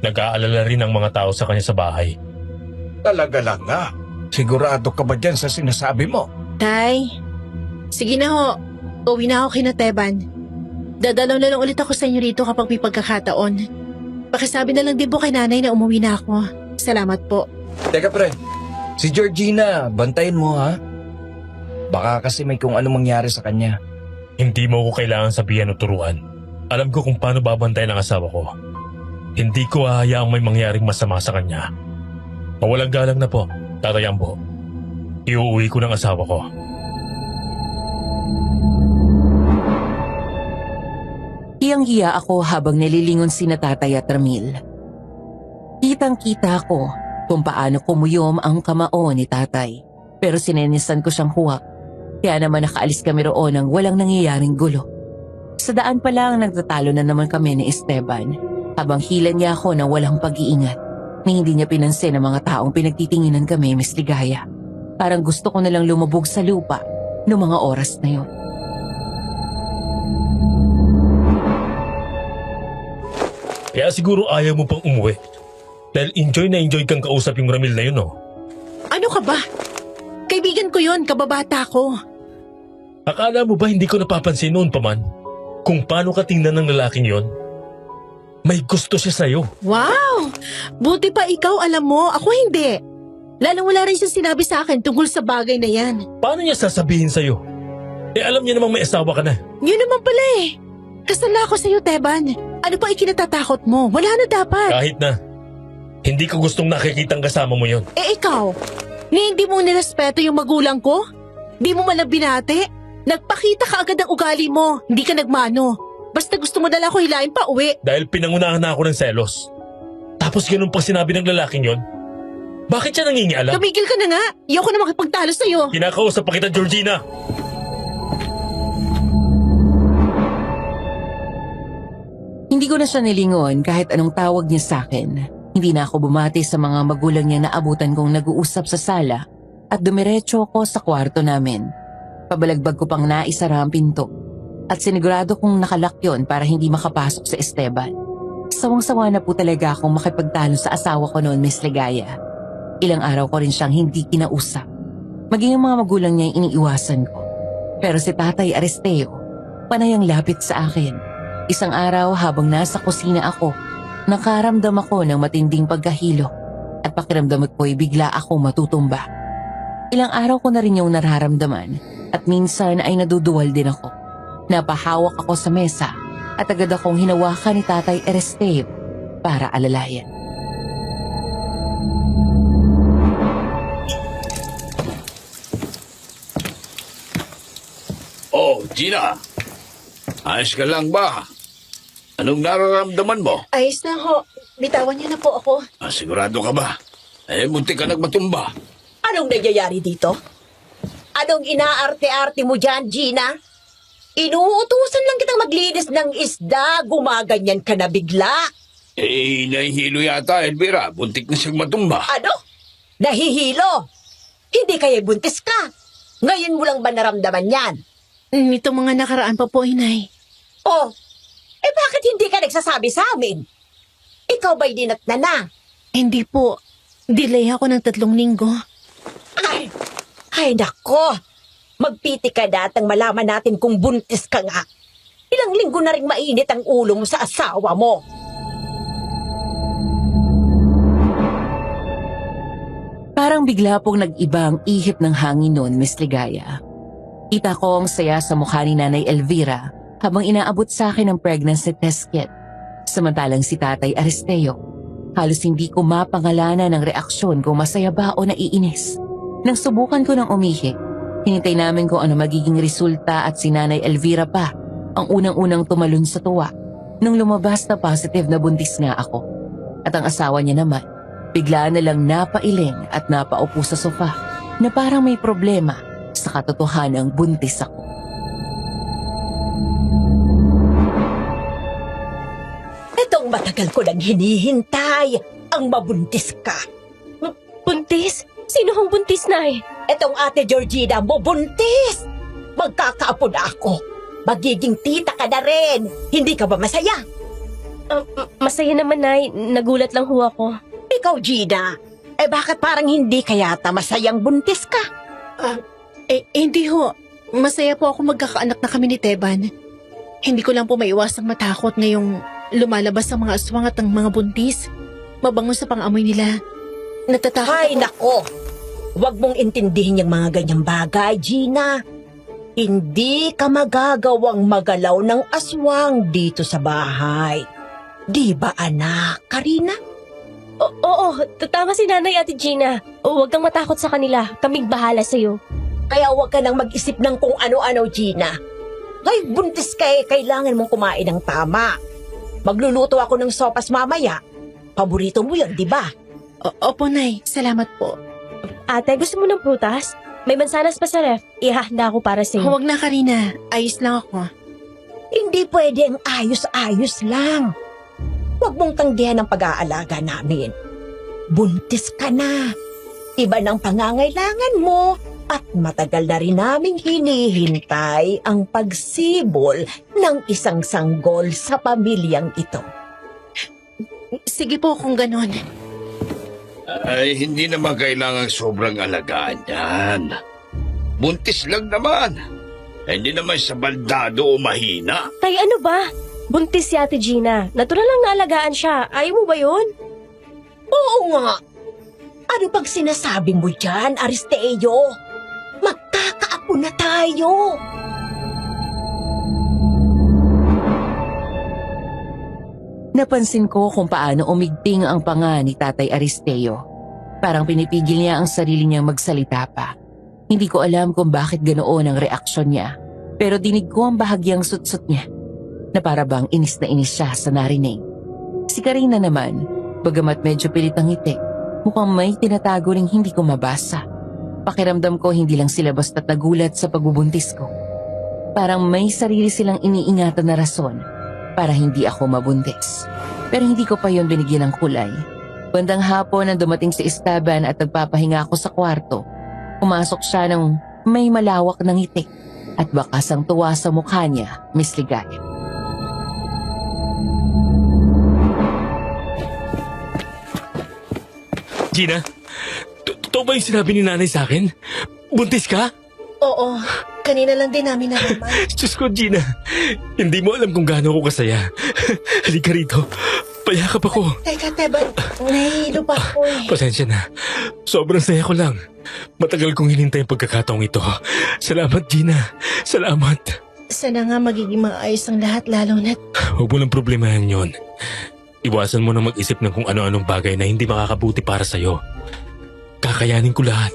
Nag-aalala rin ang mga tao sa kanya sa bahay. Talaga lang nga. Sigurado ka ba dyan sa sinasabi mo? Tay, sige na ho. Uwi na ako kina Teban. Dadalaw na lang ulit ako sa inyo rito kapag may pagkakataon. Pakisabi na lang din po kay nanay na umuwi na ako. Salamat po. Teka, pre. Si Georgina, bantayin mo, ha? Baka kasi may kung ano mangyari sa kanya. Hindi mo ko kailangan sabihan o turuan. Alam ko kung paano babantayan ang asawa ko. Hindi ko hahayaang may mangyaring masama sa kanya. Mawalang galang na po, Tatay Ambo. Iuuwi ko ng asawa ko. Hiyang-hiya ako habang nalilingon sina Tatay at Ramil. Kitang-kita ko kung paano kumuyom ang kamao ni Tatay. Pero sinenisan ko siyang huwak. Kaya naman nakaalis kami roon nang walang nangyayaring gulo. Sa daan pa lang nagtatalo na naman kami ni Esteban habang hila niya ako ng walang pag-iingat na hindi niya pinansin ang mga taong pinagtitinginan kami, Miss Ligaya. Parang gusto ko nalang lumubog sa lupa noong mga oras na yon. Kaya siguro ayaw mo pang umuwi. Dahil enjoy na enjoy kang kausap yung Ramil na yun, oh. Ano ka ba? Kaibigan ko yon, kababata ko. Akala mo ba hindi ko napapansin noon pa man? Kung paano ka tingnan ng lalaking yon? May gusto siya sa'yo. Wow! Buti pa ikaw alam mo, ako hindi. Lalong wala rin siya sinabi sa akin tungkol sa bagay na yan. Paano niya sasabihin sa'yo? Eh alam niya namang may asawa ka na. Yun naman pala eh. Kasal na ako sa'yo, Teban. Ano pa ikinatatakot mo? Wala na dapat. Kahit na. Hindi ko gustong nakikitang kasama mo yon. Eh ikaw, ni hindi mo nirespeto yung magulang ko? Di mo man lang binati? Nagpakita ka agad ng ugali mo, hindi ka nagmano. Basta gusto mo na lang ako hilahin pa uwi. Dahil pinangunahan na ako ng selos. Tapos ganun pa sinabi ng lalaking yon? Bakit siya nangingialam? Tumigil ka na nga. Iyoko na makipagtalo sa'yo. Kinakausap pa kita, Georgina. Hindi ko na siya nilingon kahit anong tawag niya sa akin. Hindi na ako bumati sa mga magulang niya na abutan kong nag-uusap sa sala at dumiretso ako sa kwarto namin. Pabalagbag ko pang naisara ang pinto at sinigurado kong nakalak yon para hindi makapasok si Esteban. Sawang-sawa na po talaga akong makipagtalo sa asawa ko noon, Miss Ligaya. Ilang araw ko rin siyang hindi kinausap. Maging ang mga magulang niya iniiwasan ko. Pero si Tatay Aristeo, panay ang lapit sa akin. Isang araw habang nasa kusina ako, nakaramdam ako ng matinding pagkahilo at pakiramdam ko'y bigla ako matutumba. Ilang araw ko na rin yung nararamdaman at minsan ay naduduwal din ako. Napahawak ako sa mesa at agad akong hinawakan ni Tatay Aristeo para alalayan. Oh, Gina. Ayos ka lang ba? Anong nararamdaman mo? Ayos na ho. Bitawan niyo na po ako. Sigurado ka ba? Muntik ka nagmatumba. Anong nangyayari dito? Anong inaarte-arte mo dyan, Gina? Inuutusan lang kitang maglinis ng isda, gumaganyan ka na bigla. Nahihilo yata, Elvira. Buntik na siyang matumba. Ano? Nahihilo? Hindi kaya buntis ka? Ngayon mo lang ba naramdaman yan? Nito mga nakaraan pa po, Inay. Oh, bakit hindi ka nagsasabi sa amin? Ikaw ba'y dinatna na? Hindi po. Delay ako ng 3 linggo. Ay nako. Magpiti ka datang malaman natin kung buntis ka nga. Ilang linggo na rin mainit ang ulo mo sa asawa mo. Parang bigla pong nag-iba ang ihip ng hangin noon, Miss Ligaya. Kita ko ang saya sa mukha ni Nanay Elvira habang inaabot sa akin ang pregnancy test kit. Samantalang si Tatay Aristeo, halos hindi ko mapangalanan ng reaksyon kung masaya ba o naiinis. Nang subukan ko ng umihi, hinintay namin kung ano magiging resulta at si Nanay Elvira pa ang unang-unang tumalon sa tuwa nung lumabas na positive na buntis nga ako. At ang asawa niya naman, bigla na lang napailing at napaupo sa sofa na parang may problema sa katotohanang buntis ako. Itong matagal ko nang hinihintay ang mabuntis ka. Buntis? Sino hong buntis, Nay? Itong Ate Georgina mo buntis. Magkakaapo na ako. Magiging tita ka na rin. Hindi ka ba masaya? Masaya naman, Nay. Nagulat lang ho ako. Ikaw, Gina. Bakit parang hindi ka yata masayang buntis ka? Hindi ho. Masaya po ako magkakaanak na kami ni Teban. Hindi ko lang po maiwasang matakot ngayong lumalabas ang mga aswang at ang mga buntis. Mabango sa pang-amoy nila. Natatakot Ay, ako. nako. Huwag mong intindihin yung mga ganyang bagay, Gina. Hindi ka magagawang magalaw ng aswang dito sa bahay. Di ba, anak, Karina? Oo, tama si Nanay, Ate Gina. Huwag kang matakot sa kanila. Kaming bahala sa'yo. Kaya huwag ka nang mag-isip ng kung ano-ano, Gina. Kahit buntis ka kailangan mong kumain ng tama. Magluluto ako ng sopas mamaya. Paborito mo yun, di ba? Opo, Nay. Salamat po. Ate, gusto mo ng prutas? May mansanas pa sa ref. Ihahanda ko para sa'yo. Huwag na, Karina. Ayos lang ako. Hindi pwede ang ayos-ayos lang. Huwag mong tanggihan ang pag-aalaga namin. Buntis ka na. Iba ng pangangailangan mo at matagal na rin naming hinihintay ang pagsibol ng isang sanggol sa pamilyang ito. Sige po kung ganon. Ay, hindi naman kailangang sobrang alagaan yan. Buntis lang naman. Hindi naman sa baldado o mahina. Tay, ano ba? Buntis si Ate Gina. Natural lang naalagaan siya. Ayaw mo ba yun? Oo nga. Ano pag sinasabi mo dyan, Aristeo? Magkakaapo na tayo. Napansin ko kung paano umigting ang panga ni Tatay Aristeo. Parang pinipigil niya ang sarili niyang magsalita pa. Hindi ko alam kung bakit ganoon ang reaksyon niya. Pero dinig ko ang bahagyang sutsut niya na para bang inis na inis siya sa narinig. Si Karina naman, bagamat medyo pilit ang ngiti, mukhang may tinatago ring hindi ko mabasa. Pakiramdam ko hindi lang sila basta't nagulat sa pagbubuntis ko. Parang may sarili silang iniingatan na rason para hindi ako mabuntis. Pero hindi ko pa yon binigyan ng kulay. Bandang hapon nang dumating si Esteban at nagpapahinga ako sa kwarto, pumasok siya ng may malawak na ngiti at bakas ang tuwa sa mukha niya, Miss Ligaya. Gina, totoo ba yung sinabi ni nanay sa akin? Buntis ka? Oo. Kanina lang din namin nalaman. Diyos ko, Gina. Hindi mo alam kung gaano ako kasaya. Halika rito. Payakap ako. Teka, Teban. Nahihilo pa ako eh. Pasensya na. Sobrang saya ko lang. Matagal kong hinintay ang pagkakataong ito. Salamat, Gina. Salamat. Sana nga magiging maayos ang lahat lalo na't Huwag mo lang problemahan yun. Iwasan mo na mag-isip ng kung ano-anong bagay na hindi makakabuti para sa'yo. Kakayanin ko lahat.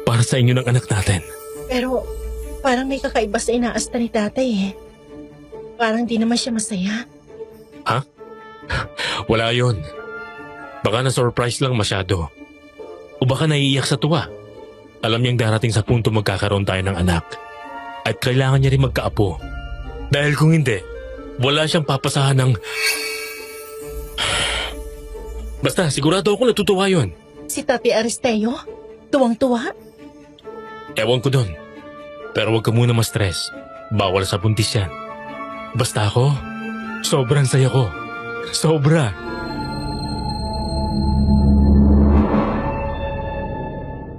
Para sa inyo ng anak natin. pero parang may kakaiba sa inaasta ni tatay eh. Parang di naman siya masaya. Wala yon. Baka na-surprise lang masyado. O baka naiiyak sa tuwa. Alam niyang darating sa punto magkakaroon tayo ng anak. At kailangan niya rin magkaapo. Dahil kung hindi, wala siyang papasahan ng... Basta, sigurado ako natutuwa yon. Si Tati Aristeo? Tuwang-tuwa? Ewan ko doon. Pero huwag ka muna ma-stress. Bawal sa buntis yan. Basta ako, sobrang saya ko. Sobra.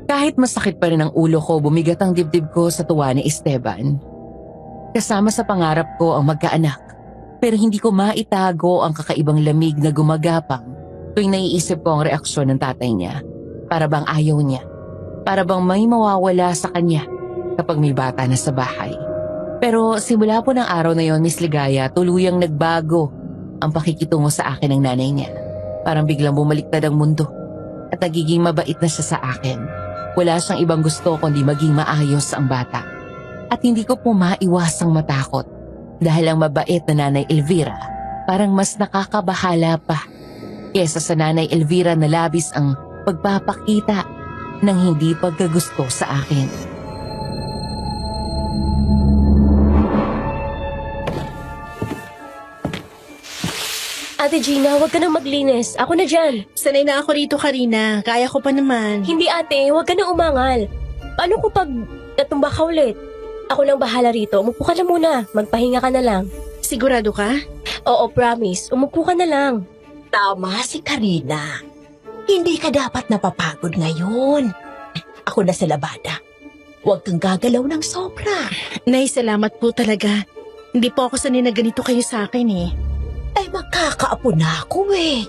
Kahit masakit pa rin ang ulo ko, bumigat ang dibdib ko sa tuwa ni Esteban. Kasama sa pangarap ko ang magkaanak. Pero hindi ko maitago ang kakaibang lamig na gumagapang tuwing naiisip ko ang reaksyon ng tatay niya. Para bang ayaw niya. Para bang may mawawala sa kanya kapag may bata na sa bahay. Pero simula po ng araw na yon, Miss Ligaya, tuluyang nagbago ang pakikitungo sa akin ng nanay niya. Parang biglang bumaliktad ang mundo at nagiging mabait na siya sa akin. Wala siyang ibang gusto kundi maging maayos ang bata. At hindi ko po maiwasang matakot dahil ang mabait na Nanay Elvira parang mas nakakabahala pa kesa sa Nanay Elvira na labis ang pagpapakita ng hindi pagkagusto sa akin. Ate Gina, huwag ka na maglinis. Ako na dyan. Sanay na ako rito, Karina. Kaya ko pa naman. Hindi ate, huwag ka na umangal. Paano ko pag natumba ka ulit? Ako nang bahala rito. Umupo ka na muna. Magpahinga ka na lang. Sigurado ka? Oo, promise. Umupo ka na lang. Tama si Karina. Hindi ka dapat napapagod ngayon. Ako na sa labada. Huwag kang gagalaw ng sobra. Nay, salamat po talaga. Hindi po ako sanay na ganito kayo sa akin eh. Ay makakaapo na ako eh.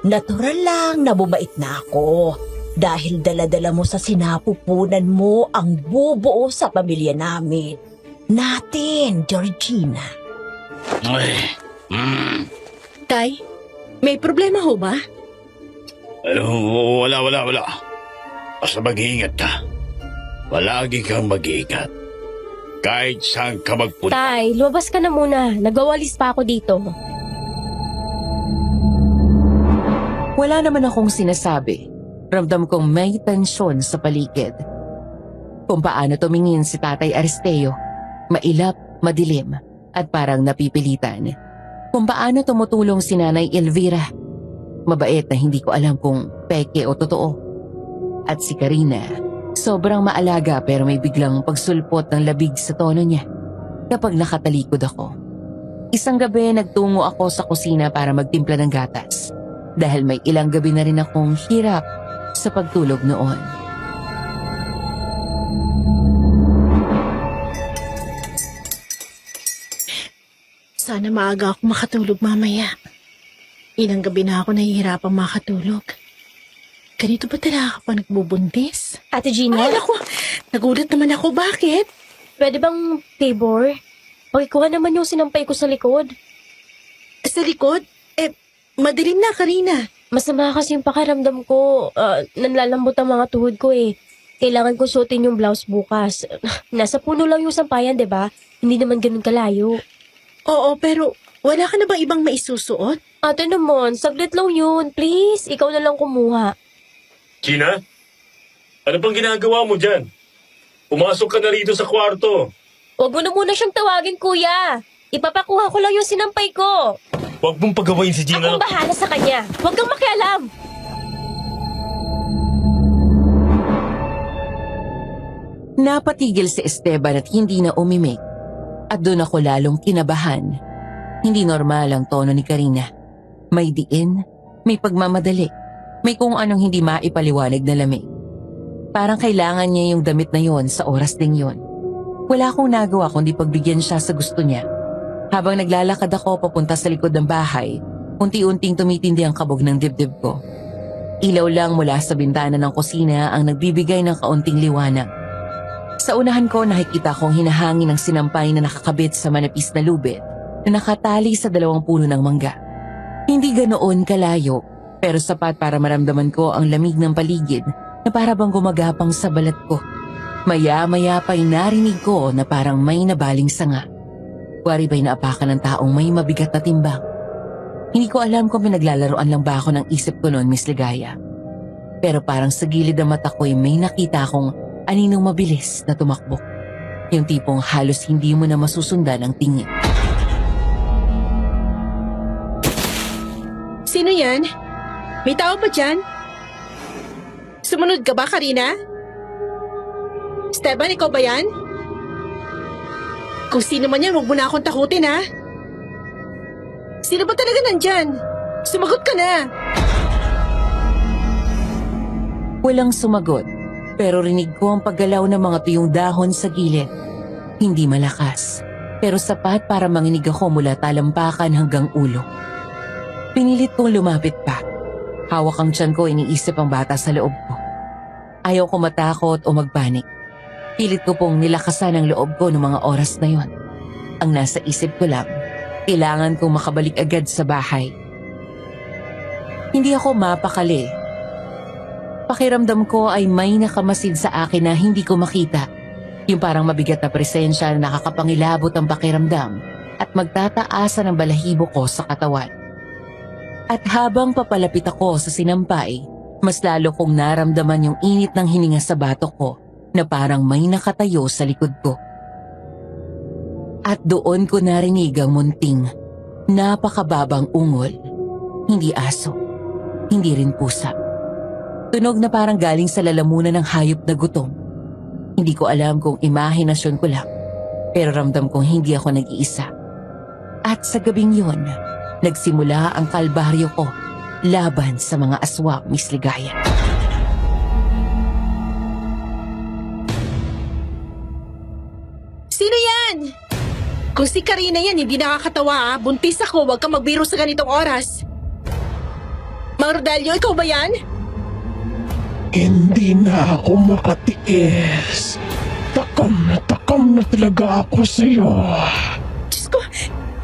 Natural lang na bumait na ako. Dahil dala-dala mo sa sinapupunan mo ang bubuo sa pamilya namin. Natin, Georgina. Ay, Tay, may problema ho ba? wala. Basta mag-iingat ka. Palagi kang mag-iingat. Kahit saan ka magpunta. Tay, lumabas ka na muna. Nagwawalis pa ako dito. Wala naman akong sinasabi. Ramdam kong may tensyon sa paligid. Kung paano tumingin si Tatay Aristeo, mailap, madilim, at parang napipilitan. Kung paano tumutulong si Nanay Elvira, mabait na hindi ko alam kung peke o totoo. At si Karina, sobrang maalaga pero may biglang pagsulpot ng labig sa tono niya kapag nakatalikod ako. Isang gabi nagtungo ako sa kusina para magtimpla ng gatas dahil may ilang gabi na rin akong hirap sa pagtulog noon. Sana maaga ako makatulog mamaya. Ilang gabi na ako nahihirapang makatulog. Ganito ba talaga pa nagbubuntis? Ate Gina, Ay, naku! Nagulat naman ako. Bakit? pwede bang favor? Pakikuha naman yung sinampay ko sa likod. Sa likod? Madilim na, Karina. Masama kasi yung pakiramdam ko. Nanlalambot ang mga tuhod ko eh. Kailangan ko suotin yung blouse bukas. Nasa puno lang yung sampayan, di ba? Hindi naman ganun kalayo. Oo, pero wala ka na bang ibang maisusuot? Ate naman, saglit lang yun. Please, ikaw na lang kumuha. Gina? Ano pang ginagawa mo dyan? Pumasok ka na rito sa kwarto. Huwag mo na muna siyang tawagin, kuya. Ipapakuha ko lang yung sinampay ko. Huwag mong pagawain si Gina. Akong bahala sa kanya. Huwag kang makialam. Napatigil si Esteban at hindi na umimik. At doon ako lalong kinabahan. Hindi normal ang tono ni Karina. May diin, may pagmamadali, may kung anong hindi maipaliwanag na lamig. Parang kailangan niya yung damit na yon sa oras ding yon. Wala akong nagawa kundi pagbigyan siya sa gusto niya. Habang naglalakad ako papunta sa likod ng bahay, unti-unting tumitindi ang kabog ng dibdib ko. Ilaw lang mula sa bintana ng kusina ang nagbibigay ng kaunting liwanag. Sa unahan ko nakikita kong hinahangin ng sinampay na nakakabit sa manipis na lubid na nakatali sa 2 puno ng mangga. Hindi ganoon kalayo pero sapat para maramdaman ko ang lamig ng paligid na para bang gumagapang sa balat ko. Maya-maya pa'y narinig ko na parang may nabaling sanga. Wari ba'y naapakan ng taong may mabigat na timbang. Hindi ko alam kung pinaglalaroan lang ba ako ng isip ko noon, Miss Ligaya. Pero parang sa gilid ng mata ko'y may nakita akong aninong mabilis na tumakbo. Yung tipong halos hindi mo na masusundan ang tingin. Sino yan? May tao ba dyan? Sumunod ka ba, Karina? Esteban, ikaw ba yan? Kung sino man yan, huwag mo na akong takutin, ha? Sino ba talaga nandyan? Sumagot ka na! Walang sumagot, pero rinig ko ang paggalaw ng mga tuyong dahon sa gilid. Hindi malakas, pero sapat para manginig ako mula talampakan hanggang ulo. Pinilit kong lumapit pa. Hawak ang tiyan ko, iniisip ang bata sa loob ko. Ayaw ko matakot o magpanik. Pilit ko pong nilakasan ang loob ko noong mga oras na yon. Ang nasa isip ko lang, Kailangan kong makabalik agad sa bahay. Hindi ako mapakali. Pakiramdam ko ay may nakamasid sa akin na hindi ko makita. Yung parang mabigat na presensya na nakakapangilabot ang pakiramdam at magtataasan ang balahibo ko sa katawan. At habang papalapit ako sa sinampay, mas lalo kong naramdaman yung init ng hininga sa batok ko na parang may nakatayo sa likod ko. At doon ko narinig ang munting, napakababang ungol. Hindi aso, hindi rin pusa. Tunog na parang galing sa lalamunan ng hayop na gutom. Hindi ko alam kung imahinasyon ko lang, pero ramdam kong hindi ako nag-iisa. At sa gabing yun, nagsimula ang kalbaryo ko laban sa mga aswang misligaya. Sino yan? Kung si Karina yan, hindi nakakatawa. Buntis ako, huwag kang magbiro sa ganitong oras. Mang Rodalio, ikaw ba yan? Hindi na ako makatiis. Takam na talaga ako sa'yo. Diyos ko,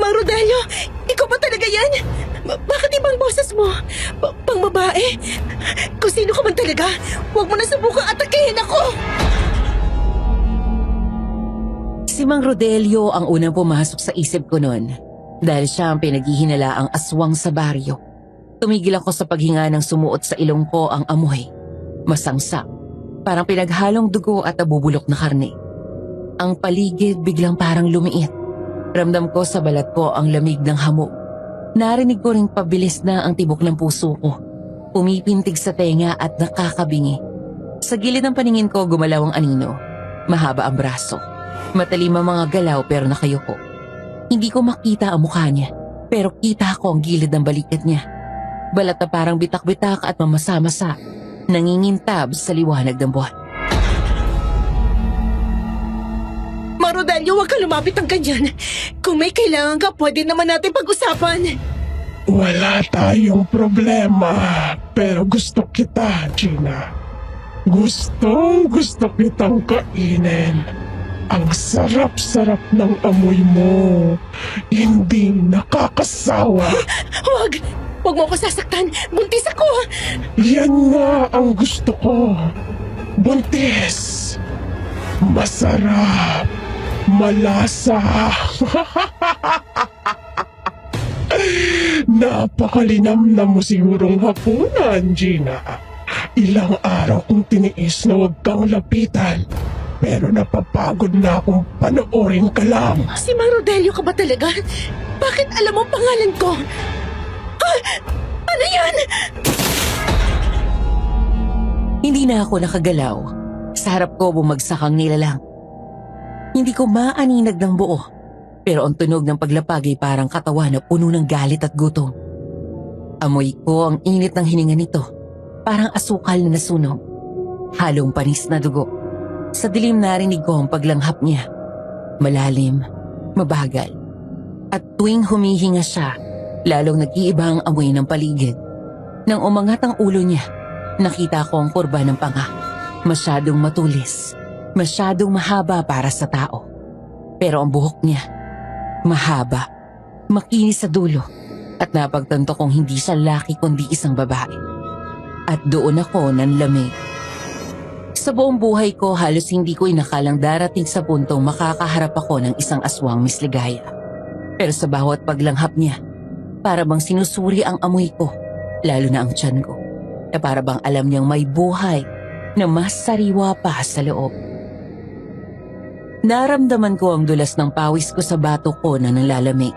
Mang Rodalio, ikaw ba talaga yan? Bakit ibang boses mo? Pang babae? Kung sino ka man talaga, huwag mo na subukang atakehin ako! Si Mang Rodelio ang unang pumasok sa isip ko noon dahil siya ang pinaghihinalaang aswang sa baryo. Tumigil ako sa paghinga ng sumuot sa ilong ko ang amoy. Masangsak, parang pinaghalong dugo at nabubulok na karne. Ang paligid biglang parang lumiit. Ramdam ko sa balat ko ang lamig ng hamog. Narinig ko ring pabilis na ang tibok ng puso ko. Pumipintig sa tenga at nakakabingi. Sa gilid ng paningin ko gumalaw ang anino. Mahaba ang braso. Matalim ang mga galaw pero nakayuko. Hindi ko makita ang mukha niya, pero kita ko ang gilid ng balikat niya. Balat na parang bitak-bitak at mamasa-masa, nangingintab sa liwanag ng buwan. Mang Rodalio, huwag ka lumapit ng ganyan. Kung may kailangan ka, pwede naman natin pag-usapan. Wala tayong problema. Pero gusto kita, Gina. Gusto kitang kainin. Ang sarap-sarap ng amoy mo. Hindi nakakasawa. Huwag mo ako sasaktan. Buntis ako. Yan nga ang gusto ko. Buntis. Masarap. Malasa. Napakalinamnam mo sigurong hapunan, Gina. Ilang araw kong tiniis na huwag kang lapitan. Pero napapagod na akong panoorin ka lang. Si Mang Rodelio ka ba talaga? Bakit alam mo pangalan ko? Ano yan? Hindi na ako nakagalaw. Sa harap ko bumagsak ang nilalang. Hindi ko maaninag ng buo. Pero ang tunog ng paglapag ay parang katawan na puno ng galit at gutom. Amoy ko ang init ng hininga nito. Parang asukal na nasunog. Halong panis na dugo. Sa dilim narinig ko ang paglanghap niya. Malalim, mabagal. At tuwing humihinga siya, lalong nag-iiba ang amoy ng paligid. Nang umangat ang ulo niya, nakita ko ang kurba ng panga. Masyadong matulis, masyadong mahaba para sa tao. Pero ang buhok niya, mahaba, makinis sa dulo. At napagtanto kong hindi siya laki kundi isang babae. At doon ako nanlamig. Sa buong buhay ko, halos hindi ko inakalang darating sa puntong makakaharap ako ng isang aswang misligaya. Pero sa bawat paglanghap niya, para bang sinusuri ang amoy ko, lalo na ang tiyan ko. Na para bang alam niyang may buhay na mas sariwa pa sa loob. Naramdaman ko ang dulas ng pawis ko sa batok ko na nalalamig.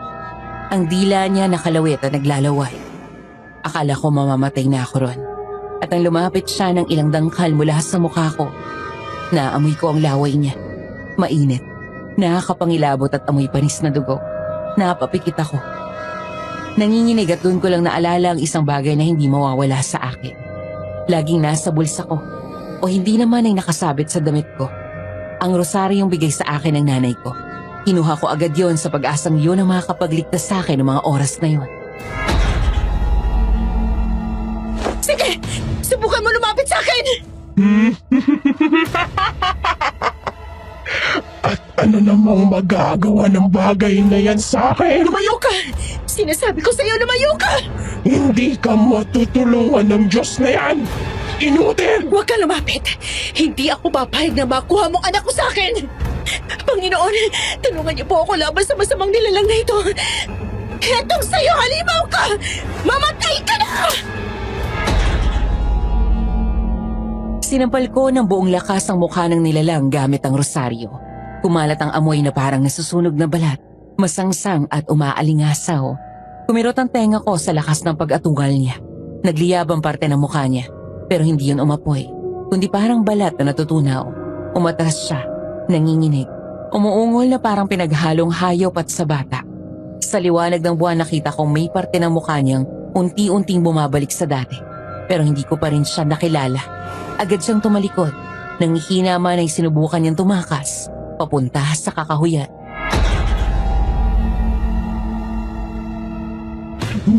Ang dila niya nakalawit at naglalaway. Akala ko mamamatay na ako ron. At nang lumapit siya ng ilang dangkal mula sa mukha ko, naamoy ko ang laway niya. Mainit, nakakapangilabot at amoy panis na dugo. Napapikit ako. Nanginginig at doon ko lang naalala ang isang bagay na hindi mawawala sa akin. Laging nasa bulsa ko, o hindi naman ay nakasabit sa damit ko. Ang rosaryong bigay sa akin ng nanay ko. Kinuha ko agad yon sa pag-asang yun ang makakapagligtas sa akin ng mga oras na yon. Sige! Subukan mo lumapit sa akin! At ano namang magagawa ng bagay na yan sa akin? Lumayo ka! Sinasabi ko sa'yo, lumayo ka! Hindi ka matutulungan ng Diyos na yan! Inutil! Huwag ka lumapit! Hindi ako papayag na makuha mong anak ko sa akin! Panginoon, tulungan niyo po ako laban sa masamang nilalang na ito! Hetong sa'yo, halimaw ka! Mamatay ka na! Sinampal ko ng buong lakas ang mukha ng nilalang gamit ang rosaryo. Kumalat ang amoy na parang nasusunog na balat, masangsang at umaalingasaw. Kumirot ang tenga ko sa lakas ng pag-atungal niya. Nagliyab ang parte ng mukha niya, pero hindi yun umapoy, kundi parang balat na natutunaw. Umatras siya, nanginginig, umuungol na parang pinaghalong hayop at sa bata. Sa liwanag ng buwan nakita kong may parte ng mukha niyang unti-unting bumabalik sa dati, pero hindi ko pa rin siya nakilala. Agad siyang tumalikod. Nangihina man ay sinubukan niyang tumakas papunta sa kakahuyan.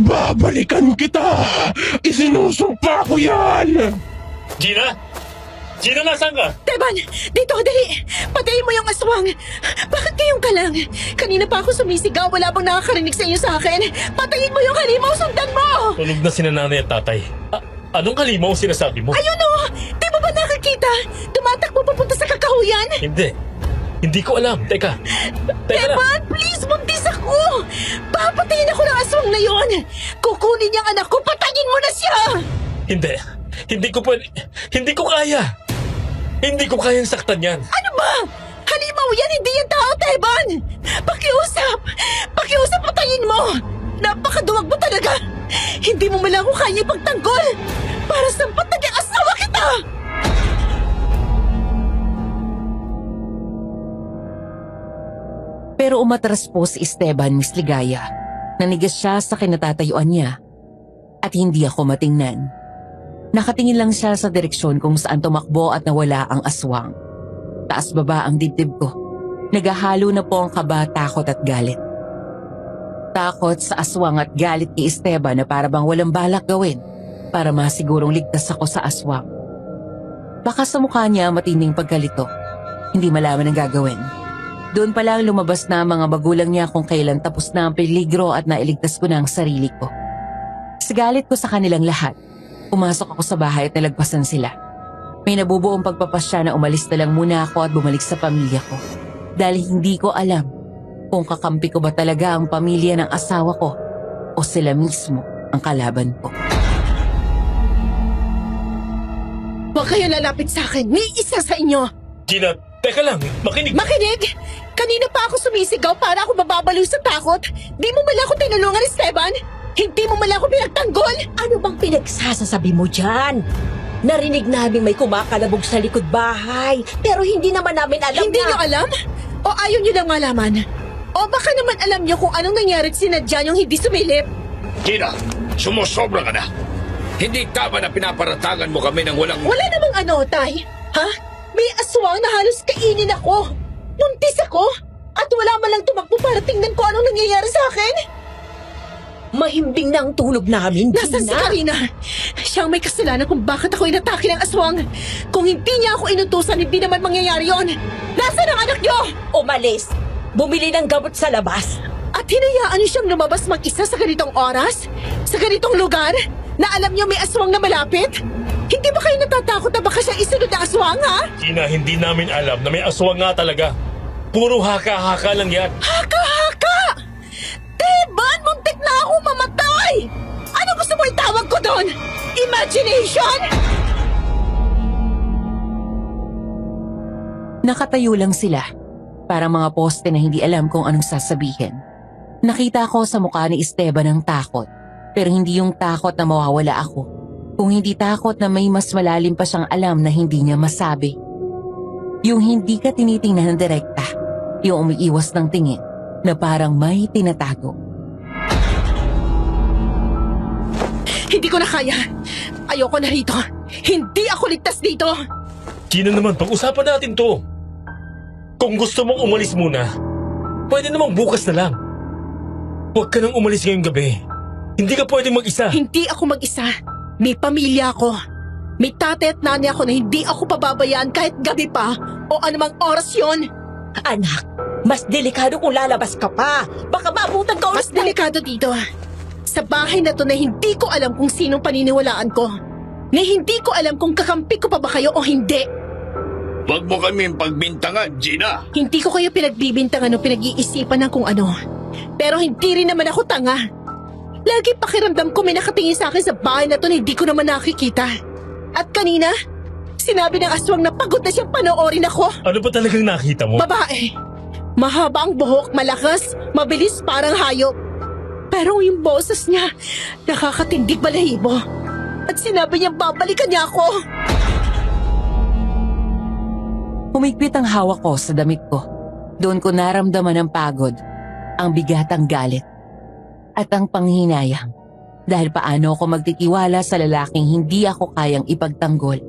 Babalikan kita! Isinusumpa ko yan! Gina? Gina, nasaan ka? Teban, dito, dali! Patayin mo yung aswang! Bakit ngayong ka lang? Kanina pa ako sumisigaw, wala bang nakakarinig sa iyo sa akin? Patayin mo yung halimaw, sundan mo! Tulog na si nanay at tatay. Anong halimaw sinasabi mo? Ayun o! Di mo ba nakakita? Tumatakbo papunta sa kakahuyan? Hindi. Hindi ko alam. Teka lang. Teban, please, buntis ako! Papatayin ako ng aswang na yon! Kukunin niyang anak ko, patayin mo na siya! Hindi. Hindi ko pwede. Hindi ko kaya. Hindi ko kayang saktan yan. Ano ba? Halimaw yan, hindi yan tao, Teban! Pakiusap! Pakiusap, patayin mo! Napakaduwag mo talaga! Hindi mo man lang ako kaya ipagtanggol! Para sampat naging asawa kita! Pero umatras po si Esteban, Miss Ligaya. Nanigas siya sa kinatatayuan niya at hindi ako matingnan. Nakatingin lang siya sa direksyon kung saan tumakbo at nawala ang aswang. Taas baba ang dibdib ko. Nagahalo na po ang kaba, takot at galit. Takot sa aswang at galit kay Esteban na para bang walang balak gawin para masigurong ligtas ako sa aswang. Baka sa mukha niya matinding pagkalito. Hindi malaman ang gagawin. Doon pa lang lumabas na ang mga magulang niya kung kailan tapos na ang peligro at nailigtas ko na ang sarili ko. Sa galit ko sa kanilang lahat, pumasok ako sa bahay at nalagpasan sila. May nabubuong pagpapasya na umalis na lang muna ako at bumalik sa pamilya ko. Dahil hindi ko alam kung kakampi ko ba talaga ang pamilya ng asawa ko o sila mismo ang kalaban ko. Huwag kayo lalapit sa akin, ni isa sa inyo! Gina, teka lang. Makinig. Makinig! Kanina pa ako sumisigaw para ako mababaliw sa takot. Di mo man ako tinulungan, Esteban? Hindi mo man ako pinagtanggol? Ano bang pinagsasasabi mo dyan? Narinig namin may kumakalabog sa likod bahay, pero hindi naman namin alam Hindi na... nyo alam? O ayaw nyo lang malaman? O baka naman alam nyo kung anong nangyari at sinadya yung hindi sumilip? Gina, sumusobra ka na. Hindi tama na pinaparatangan mo kami ng walang... Wala namang ano, Tay. Ha? May aswang na halos kainin ako. Buntis ako. At wala man lang tumakbo para tingnan ko anong nangyayari sa akin. Mahimbing na ang tulog namin, Nasaan si Gina? Karina? Siya ang may kasalanan kung bakit ako inatake ng aswang. Kung hindi niya ako inutusan, hindi naman mangyayari yon. Nasaan ang anak niyo? Umalis. Bumili ng gamot sa labas. At hinayaan niyo siyang lumabas mag-isa sa ganitong oras? Sa ganitong lugar? Na alam niyo may aswang na malapit? Hindi ba kayo natatakot na baka siya isunod na aswang, ha? Gina, hindi namin alam na may aswang nga talaga. Puro haka-haka lang yan. Haka-haka! Teban, muntik na ako mamatay! Ano gusto mo itawag ko doon? Imagination? Nakatayo lang sila, parang mga poste na hindi alam kung anong sasabihin. Nakita ko sa mukha ni Esteban ang takot, pero hindi yung takot na mawawala ako. Kung hindi takot na may mas malalim pa siyang alam na hindi niya masabi. Yung hindi ka tinitingnan ng direkta, yung umiiwas ng tingin na parang may tinatago. Hindi ko na kaya. Ayoko na rito. Hindi ako ligtas dito. Gina naman, pag-usapan natin to. Kung gusto mong umalis muna, pwede namang bukas na lang. Huwag ka nang umalis ngayong gabi. Hindi ka pwedeng mag-isa. Hindi ako mag-isa. May pamilya ako. May tatay at nanay ako na hindi ako pababayaan kahit gabi pa o anumang oras yon. Anak, mas delikado kung lalabas ka pa. Baka maabutan ka Mas ulit ng... delikado dito. Sa bahay na to na hindi ko alam kung sinong paniniwalaan ko. Na hindi ko alam kung kakampi ko pa ba kayo o hindi. Huwag mo kami pagbintangan, Gina. Hindi ko kayo pinagbibintangan o pinag-iisipan ng kung ano. Pero hindi rin naman ako tanga. Lagi pakiramdam ko may nakatingin sa akin sa bahay na to na hindi ko naman nakikita. At kanina, sinabi ng aswang na pagod na siyang panoorin ako. Ano ba talagang nakita mo? Babae. Mahaba ang buhok, malakas, mabilis parang hayop. Pero yung boses niya, nakakatindig balahibo. At sinabi niya babalikan niya ako. Humigpit ang hawak ko sa damit ko. Doon ko naramdaman ang pagod, ang bigat ang galit, at ang panghinayang. Dahil paano ako magtitiwala sa lalaking hindi ako kayang ipagtanggol?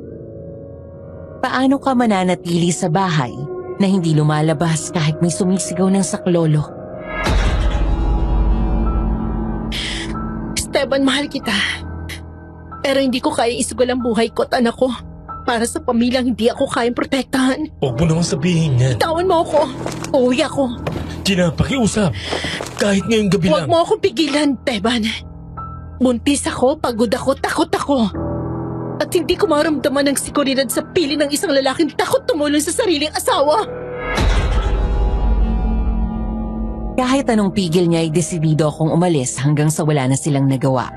Paano ka mananatili sa bahay na hindi lumalabas kahit may sumisigaw ng saklolo? Esteban, mahal kita. Pero hindi ko kaya isugal ang buhay ko at anak ko. Para sa pamilyang hindi ako kayang protektahan. Huwag mo naman sabihin yan. Tawan mo ako. Uuwi ako. Gina, pakiusap. Kahit ngayong gabi Huwag lang. mo ako pigilan, Teban. Buntis ako, pagod ako, takot ako. At hindi ko maramdaman ng siguridad sa pili ng isang lalaking takot tumulong sa sariling asawa. Kahit anong pigil niya ay desidido akong umalis hanggang sa wala na silang nagawa.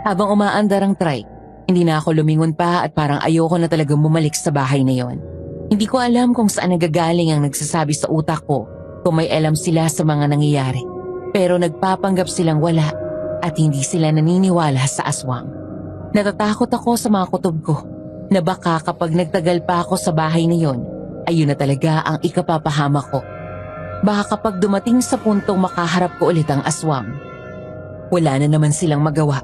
Habang umaandar ang trike, hindi na ako lumingon pa at parang ayoko na talagang bumalik sa bahay na yon. Hindi ko alam kung saan nagagaling ang nagsasabi sa utak ko kung may alam sila sa mga nangyayari. Pero nagpapanggap silang wala at hindi sila naniniwala sa aswang. Natatakot ako sa mga kutob ko na baka kapag nagtagal pa ako sa bahay na yon, ayun na talaga ang ikapapahamak ko. Baka kapag dumating sa puntong makaharap ko ulit ang aswang, wala na naman silang magawa.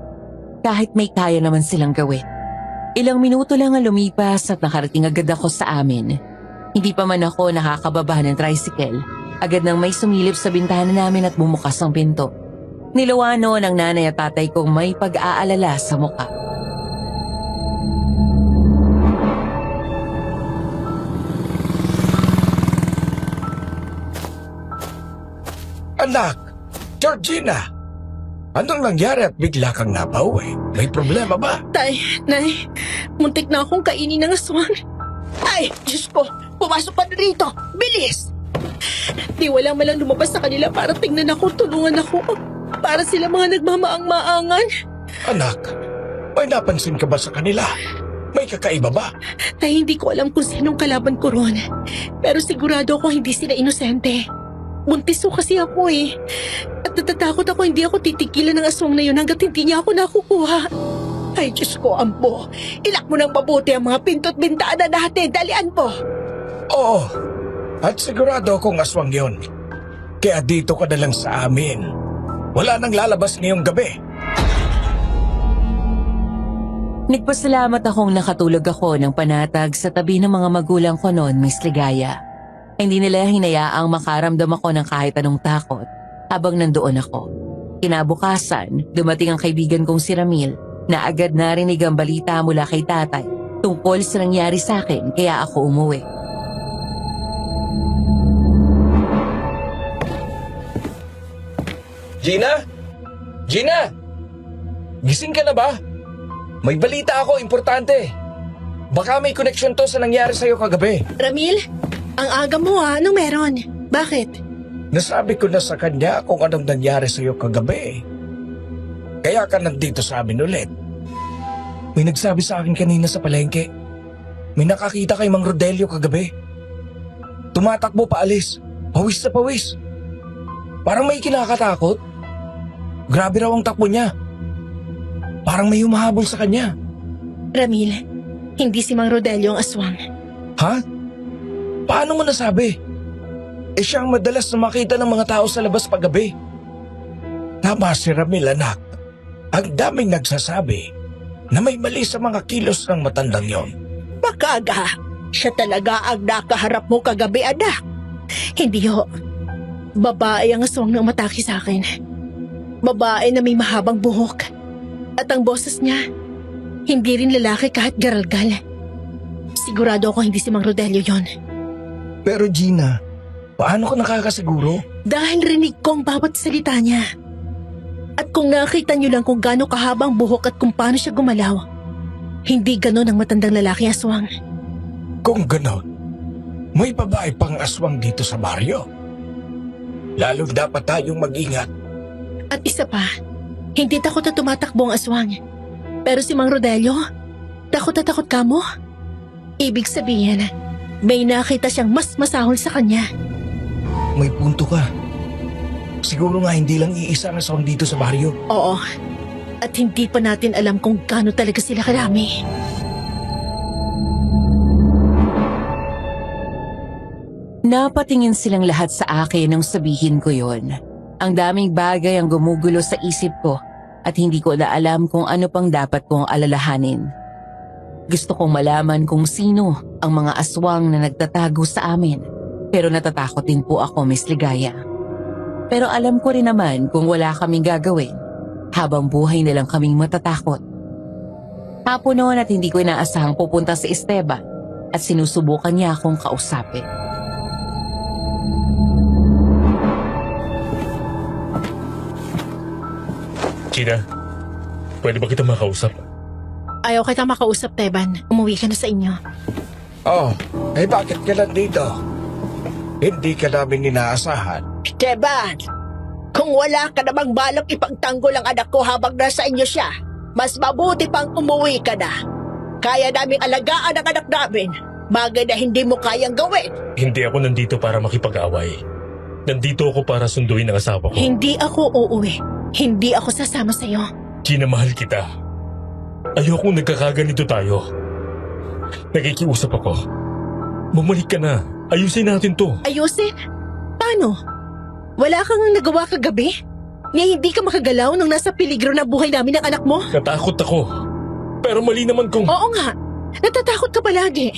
Kahit may kaya naman silang gawin. Ilang minuto lang ang lumipas at nakarating agad ako sa amin. Hindi pa man ako nakakababa ng tricycle. Agad nang may sumilip sa bintana namin at bumukas ang pinto. Nilawano ng nanay at tatay kong may pag-aalala sa mukha. Anak, Georgina, anong nangyari at bigla kang napauwi? May problema ba? Tay, Nay, muntik na akong kainin ng aswang. Ay, Diyos ko, pumasok pa na rito. Bilis! Di wala malang lumabas sa kanila para tingnan ako, tulungan ako. Para sila mga nagmamaang-maangan. Anak, may napansin ka ba sa kanila? May kakaiba ba? Tay, hindi ko alam kung sinong kalaban ko ron. Pero sigurado ako hindi sila inosente. Buntis ko kasi ako eh. At natatakot ako hindi ako titigilan ng aswang na yun hanggat hindi niya ako nakukuha. Ay, Diyos ko, Ambo. Ilak mo ng mabuti ang mga pinto't bintana natin. Dalian mo. Oo, at sigurado akong aswang yon. Kaya dito ka na lang sa amin. Wala nang lalabas ngayong gabi. Nagpasalamat akong nakatulog ako ng panatag sa tabi ng mga magulang ko noon, Miss Ligaya. Hindi nila hinayaang makaramdam ako ng kahit anong takot habang nandoon ako. Kinabukasan, dumating ang kaibigan kong si Ramil na agad narinig ang balita mula kay tatay tungkol sa nangyari sa akin kaya ako umuwi. Gina? Gina? Gising ka na ba? May balita ako, importante. Baka may koneksyon to sa nangyari sa'yo kagabi. Ramil, ang aga mo anong meron? Bakit? Nasabi ko na sa kanya kung anong nangyari sa'yo kagabi. Kaya ka nandito sa amin ulit. May nagsabi sa akin kanina sa palengke. May nakakita kay Mang Rodelio kagabi. Tumatakbo paalis. Pawis sa pawis. Parang may kinakatakot. Grabe raw ang takbo niya. Parang may humahabol sa kanya. Ramil, hindi si Mang Rodelio ang aswang. Ha? Paano mo nasabi? Eh siya ang madalas na makita ng mga tao sa labas paggabi. Tama si Ramil, anak. Ang daming nagsasabi na may mali sa mga kilos ng matandang yon. Makaga, siya talaga ang nakaharap mo kagabi, anak. Hindi ho. Babae ang aswang na umatake sa akin. Babae na may mahabang buhok. At ang boses niya, hindi rin lalaki kahit garalgal. Sigurado ako hindi si Mang Rodelio yon. Pero Gina, Paano ka nakakasiguro? Dahil rinig ko ang bawat salita niya. At kung nakita niyo lang kung gaano kahabang buhok at kung paano siya gumalaw, hindi ganon ang matandang lalaki, aswang. Kung ganon, may babae pang aswang dito sa baryo. Lalo dapat tayong mag-ingat. At isa pa, hindi takot na tumatakbo ang aswang. Pero si Mang Rodelio, takot na takot ka mo? Ibig sabihin, may nakita siyang mas masahol sa kanya. May punto ka. Siguro nga hindi lang iisa ang aswang dito sa baryo. Oo, at hindi pa natin alam kung gaano talaga sila karami. Napatingin silang lahat sa akin nung sabihin ko yon. Ang daming bagay ang gumugulo sa isip ko at hindi ko na alam kung ano pang dapat kong alalahanin. Gusto kong malaman kung sino ang mga aswang na nagtatago sa amin, pero natatakot din po ako, Miss Ligaya. Pero alam ko rin naman kung wala kaming gagawin, habang buhay na lang kaming matatakot. Hapon noon at hindi ko inaasahang pupunta si Esteban at sinusubukan niya akong kausapin. Gina, pwede ba kita makausap? Ayaw kita makausap, Teban. Umuwi ka na sa inyo. Oh, bakit ka lang dito? Hindi ka namin inaasahan. Esteban, kung wala ka namang balak ipagtanggol ang anak ko habang nasa inyo siya, mas mabuti pang umuwi ka na. Kaya naming alagaan ang anak namin. Bagay na hindi mo kayang gawin. Hindi ako nandito para makipag-away. Nandito ako para sunduin ang asawa ko. Hindi ako uuwi. Hindi ako sasama sa'yo. Gina, mahal kita. Ayokong nagkakaganito tayo. Nakikiusap ako. Bumalik ka na. Ayusin natin to. Ayusin? Paano? Wala kang nagawa kagabi? Ni hindi ka makagalaw nung nasa peligro na buhay namin ng anak mo? Natakot ako. Pero mali naman kung... Oo nga. Natatakot ka palagi.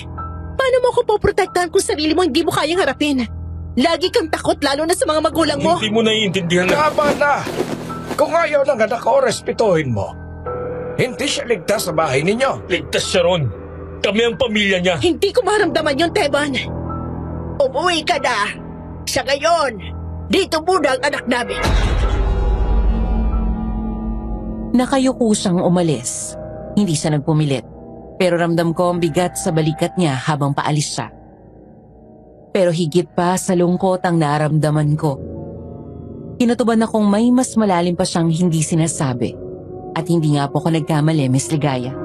Paano mo ako poprotektahan kung sarili mo hindi mo kayang harapin? Lagi kang takot lalo na sa mga magulang mo. Hindi mo naiintindihan na... Tama na! Kung ayaw ng anak ko, respetuhin mo. Hindi siya ligtas sa bahay ninyo. Ligtas siya ron. Kami ang pamilya niya. Hindi ko maramdaman yon, Teban. Umuwi ka na. Sa ngayon, dito muna ang anak namin. Nakayuko siyang umalis. Hindi siya nagpumilit. Pero ramdam ko ang bigat sa balikat niya habang paalis siya. Pero higit pa sa lungkot ang naramdaman ko. Kinutuban akong may mas malalim pa siyang hindi sinasabi. At hindi nga po ako nagkamali, Miss Ligaya.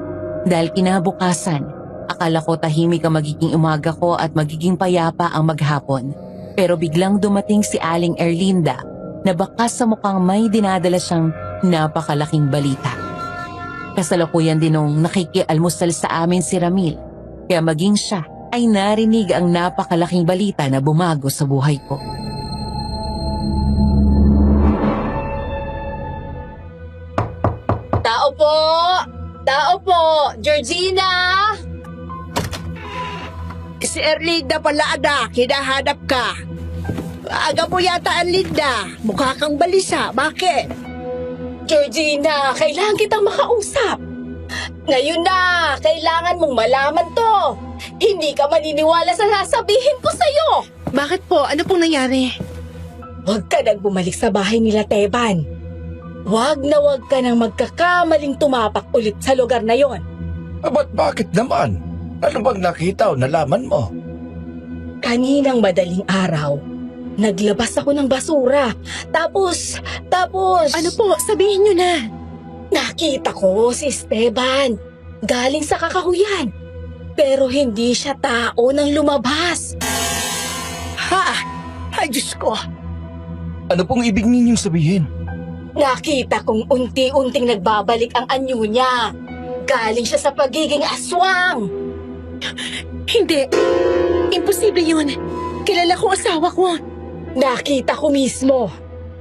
Dahil kinabukasan, akala ko tahimik ang magiging umaga ko at magiging payapa ang maghapon. Pero biglang dumating si Aling Erlinda na baka sa mukhang may dinadala siyang napakalaking balita. Kasalukuyan din nung nakikialmusal sa amin si Ramil. Kaya maging siya ay narinig ang napakalaking balita na bumago sa buhay ko. Tao po! Tao po! Georgina! Si Erlinda pala anak, hinahanap ka. Aga mo yata ang Linda. Mukha kang balisa. Bakit? Georgina, kailangan kitang makausap. Ngayon na, kailangan mong malaman to. Hindi ka maniniwala sa sasabihin ko sa'yo. Bakit po? Ano pong nangyari? Huwag ka nang bumalik sa bahay nila, Teban. Huwag ka nang magkakamaling tumapak ulit sa lugar na yon. Bakit naman? Ano bang nakita o nalaman mo? Kaninang madaling araw, naglabas ako ng basura. Tapos... Ano po? Sabihin niyo na. Nakita ko si Esteban. Galing sa kakahuyan. Pero hindi siya tao nang lumabas. Ha? Ay, Diyos ko. Ano pong ibig ninyong sabihin? Nakita kong unti-unting nagbabalik ang anyo niya. Galing siya sa pagiging aswang. Hindi. Imposible yun. Kilala ko asawa ko. Nakita ko mismo.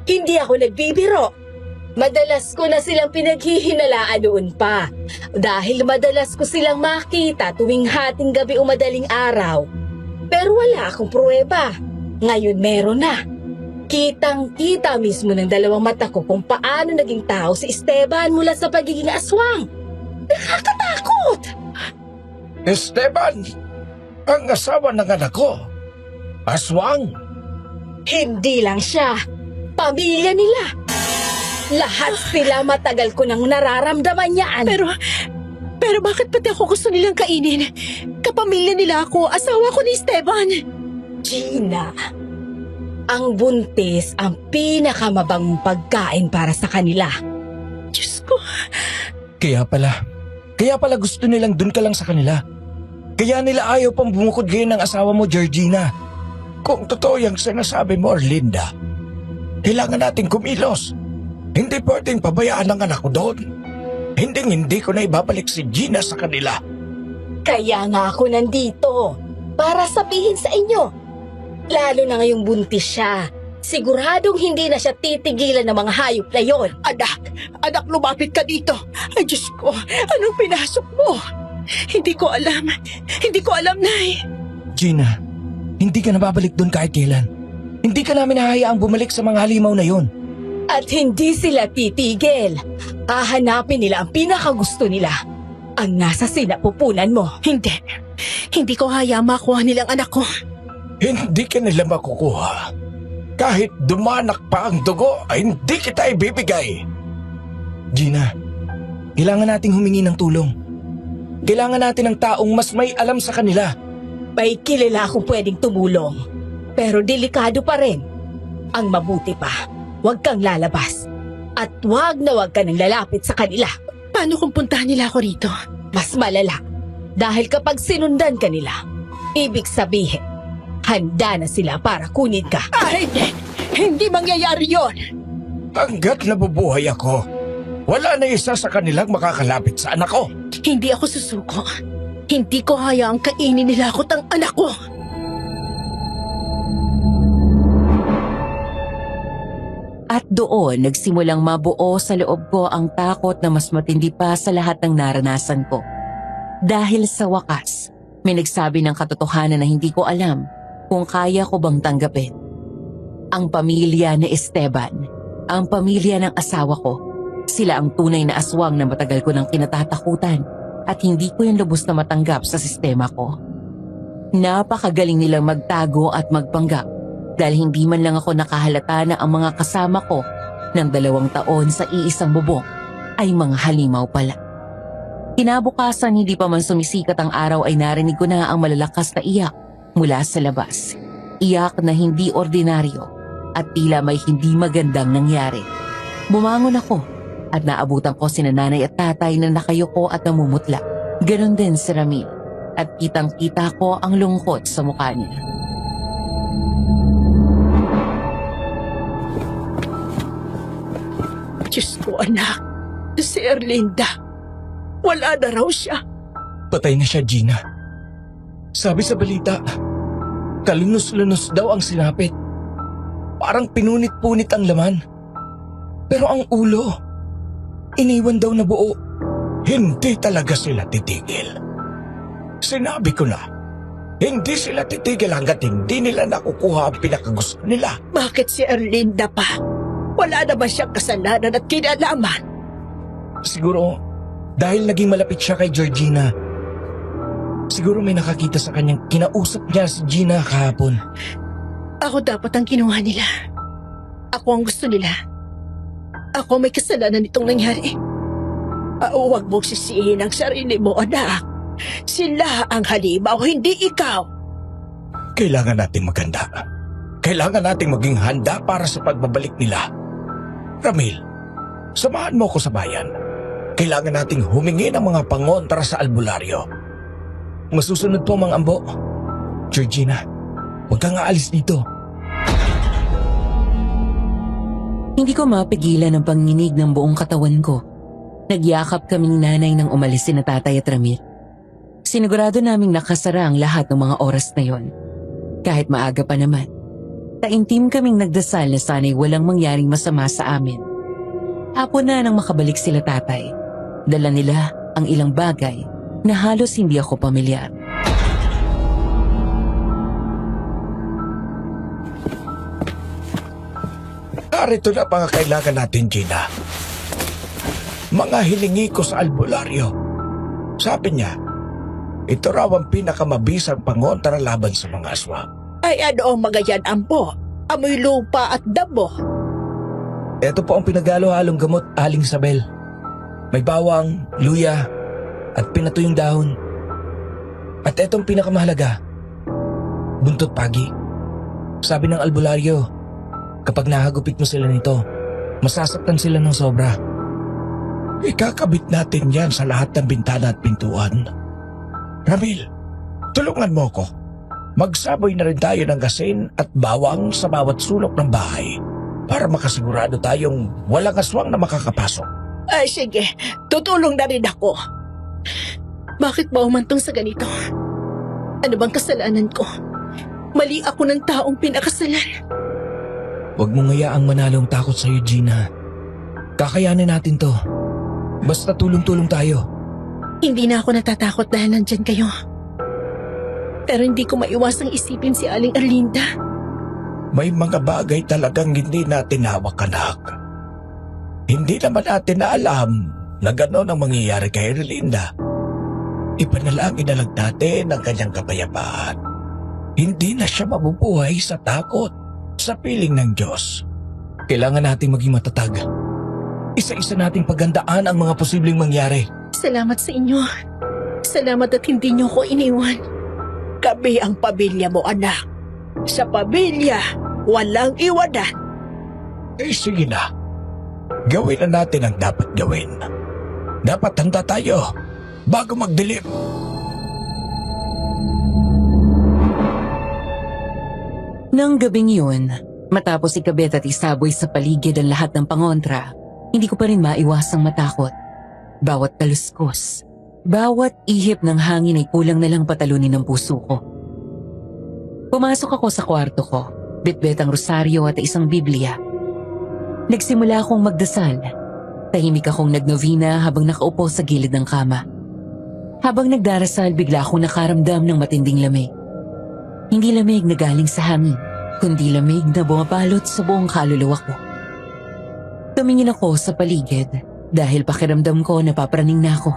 Hindi ako nagbibiro. Madalas ko na silang pinaghihinalaan noon pa. Dahil madalas ko silang makita tuwing hating gabi o madaling araw. Pero wala akong pruweba. Ngayon meron na. Kitang-kita mismo ng dalawang mata ko kung paano naging tao si Esteban mula sa pagiging aswang. Nakakatakot! Esteban, ang asawa ng anak ko. Aswang. Hindi lang siya. Pamilya nila. Lahat sila matagal ko nang nararamdaman yan. Pero bakit pati ako gusto nilang kainin? Kapamilya nila ako, asawa ko ni Esteban. Gina, ang buntis ang pinakamabangong pagkain para sa kanila. Diyos ko. Kaya pala gusto nilang dun ka lang sa kanila. Kaya nila ayaw pang bumukod ngayon ng asawa mo, Georgina. Kung totoo yung sinasabi mo, Orlinda, kailangan nating kumilos. Hindi pwedeng pabayaan ang anak ko doon. Hindi ko na ibabalik si Gina sa kanila. Kaya nga ako nandito para sabihin sa inyo. Lalo na ngayong buntis siya. Siguradong hindi na siya titigilan ng mga hayop na yon. Anak, lumapit ka dito. Ay, Diyos ko, anong pinasok mo? Hindi ko alam, Nay. Gina, hindi ka na babalik doon kahit kailan. Hindi ka namin hahayaang bumalik sa mga halimaw na yon. At hindi sila titigil. Hahanapin nila ang pinakagusto nila. Ang nasa sinapupunan mo. Hindi ko hayaan makuha nilang anak ko. Hindi ka nila makukuha. Kahit dumanak pa ang dugo, ay hindi kita ibibigay. Gina, kailangan nating humingi ng tulong. Kailangan natin ng taong mas may alam sa kanila. May kilala akong pwedeng tumulong. Pero delikado pa rin. Ang mabuti pa, huwag kang lalabas. At huwag ka nang lalapit sa kanila. Paano kung puntahan nila ako rito? Mas malala. Dahil kapag sinundan ka nila, ibig sabihin, handa na sila para kunin ka. Hindi mangyayari yon. Hanggat nabubuhay ako, wala na isa sa kanilang makakalapit sa anak ko. Hindi ako susuko. Hindi ko hayaang kainin nila ako ang anak ko. At doon nagsimulang mabuo sa loob ko ang takot na mas matindi pa sa lahat ng naranasan ko. Dahil sa wakas, may nagsabi ng katotohanan na hindi ko alam kung kaya ko bang tanggapin. Ang pamilya ni Esteban, ang pamilya ng asawa ko, sila ang tunay na aswang na matagal ko nang kinatatakutan at hindi ko yung lubos na matanggap sa sistema ko. Napakagaling nilang magtago at magpanggap. Dahil hindi man lang ako nakahalata na ang mga kasama ko ng 2 taon sa iisang bubong ay mga halimaw pala. Kinabukasan hindi pa man sumisikat ang araw ay narinig ko na ang malalakas na iyak mula sa labas. Iyak na hindi ordinaryo at tila may hindi magandang nangyari. Bumangon ako at naabutan ko sina nanay at tatay na nakayuko at namumutla. Ganon din si Ramil at kitang-kita ko ang lungkot sa mukha niya. Diyos ko, anak. Si Erlinda. Wala na raw siya. Patay na siya, Gina. Sabi sa balita, kalunos-lunos daw ang sinapit. Parang pinunit-punit ang laman. Pero ang ulo, iniwan daw na buo. Hindi talaga sila titigil. Sinabi ko na, hindi sila titigil hanggat hindi nila nakukuha ang pinakagusto nila. Bakit si Erlinda pa? Wala naman siyang kasalanan at kinalaman. Siguro, dahil naging malapit siya kay Georgina. Siguro may nakakita sa kanyang kinausap niya si Gina kahapon. Ako dapat ang kinuha nila. Ako ang gusto nila. Ako may kasalanan nitong nangyari. Huwag mong sisihin ang sarili mo, anak. Sila ang halimaw, hindi ikaw. Kailangan nating maghanda. Kailangan nating maging handa para sa pagbabalik nila. Ramil, samahan mo ko sa bayan. Kailangan nating humingi ng mga pangontra sa albularyo. Masusunod po, Mang Ambo. Georgina, huwag kang aalis dito. Hindi ko mapigilan ang panginig ng buong katawan ko. Nagyakap kaming nanay nang umalis sina tatay at Ramil. Sinigurado naming nakasara ang lahat ng mga oras na yon. Kahit maaga pa naman. Taimtim kaming nagdasal na sana'y walang mangyaring masama sa amin. Hapon na nang makabalik sila tatay. Dala nila ang ilang bagay na halos hindi ako pamilyar. Narito na mga kailangan natin, Gina. Mga hilingi ko sa albularyo. Sabi niya, ito raw ang pinakamabisang pangontra laban sa mga aswang. Ay ano ang mga yan, Ambo? amoy lupa at damo. Ito po ang pinagalo-halong gamot, Aling Isabel. May bawang, luya, at pinatuyong dahon. At etong pinakamahalaga, buntot pagi. Sabi ng albularyo, kapag nahagupit mo sila nito, masasaktan sila ng sobra. Ikakabit natin yan sa lahat ng bintana at pintuan. Ramil, tulungan mo ko. Magsaboy na rin tayo ng gasin at bawang sa bawat sulok ng bahay para makasigurado tayong walang aswang na makakapasok. Ay sige, tutulong na rin ako. Bakit ba umantong sa ganito? Ano bang kasalanan ko? Mali ako ng taong pinakasalan. Huwag mong hayaang manalo ang takot sa'yo, Gina. Kakayanin natin to. Basta tulong-tulong tayo. Hindi na ako natatakot dahil nandyan kayo. Pero hindi ko maiwasang isipin si Aling Arlinda. May mga bagay talagang hindi natin hawak, anak. Hindi naman natin na alam na gano'n ang mangyayari kay Erlinda. Ipanalangin na lang natin ang kanyang kapayapaan. Hindi na siya mabubuhay sa takot, sa piling ng Diyos. Kailangan nating maging matatag. Isa-isa nating paghandaan ang mga posibleng mangyari. Salamat sa inyo. Salamat at hindi niyo ko iniwan. Kami ang pamilya mo, anak. Sa pamilya, walang iwanan. Sige na. Gawin na natin ang dapat gawin. Dapat handa tayo bago magdilim. Nang gabing yun, matapos ikabit at isaboy sa paligid ang lahat ng pangontra, hindi ko pa rin maiwasang matakot. Bawat kaluskos, bawat ihip ng hangin ay kulang na lang patalunin ng puso ko. Pumasok ako sa kwarto ko, bitbit ang rosaryo at isang Biblia. Nagsimula akong magdasal. Tahimik akong nagnovena habang nakaupo sa gilid ng kama. Habang nagdarasal, bigla akong nakaramdam ng matinding lamig. Hindi lamig na galing sa hangin, kundi lamig na bumapalot sa buong kaluluwa ko. Tumingin ako sa paligid dahil pakiramdam ko napapraning na ako.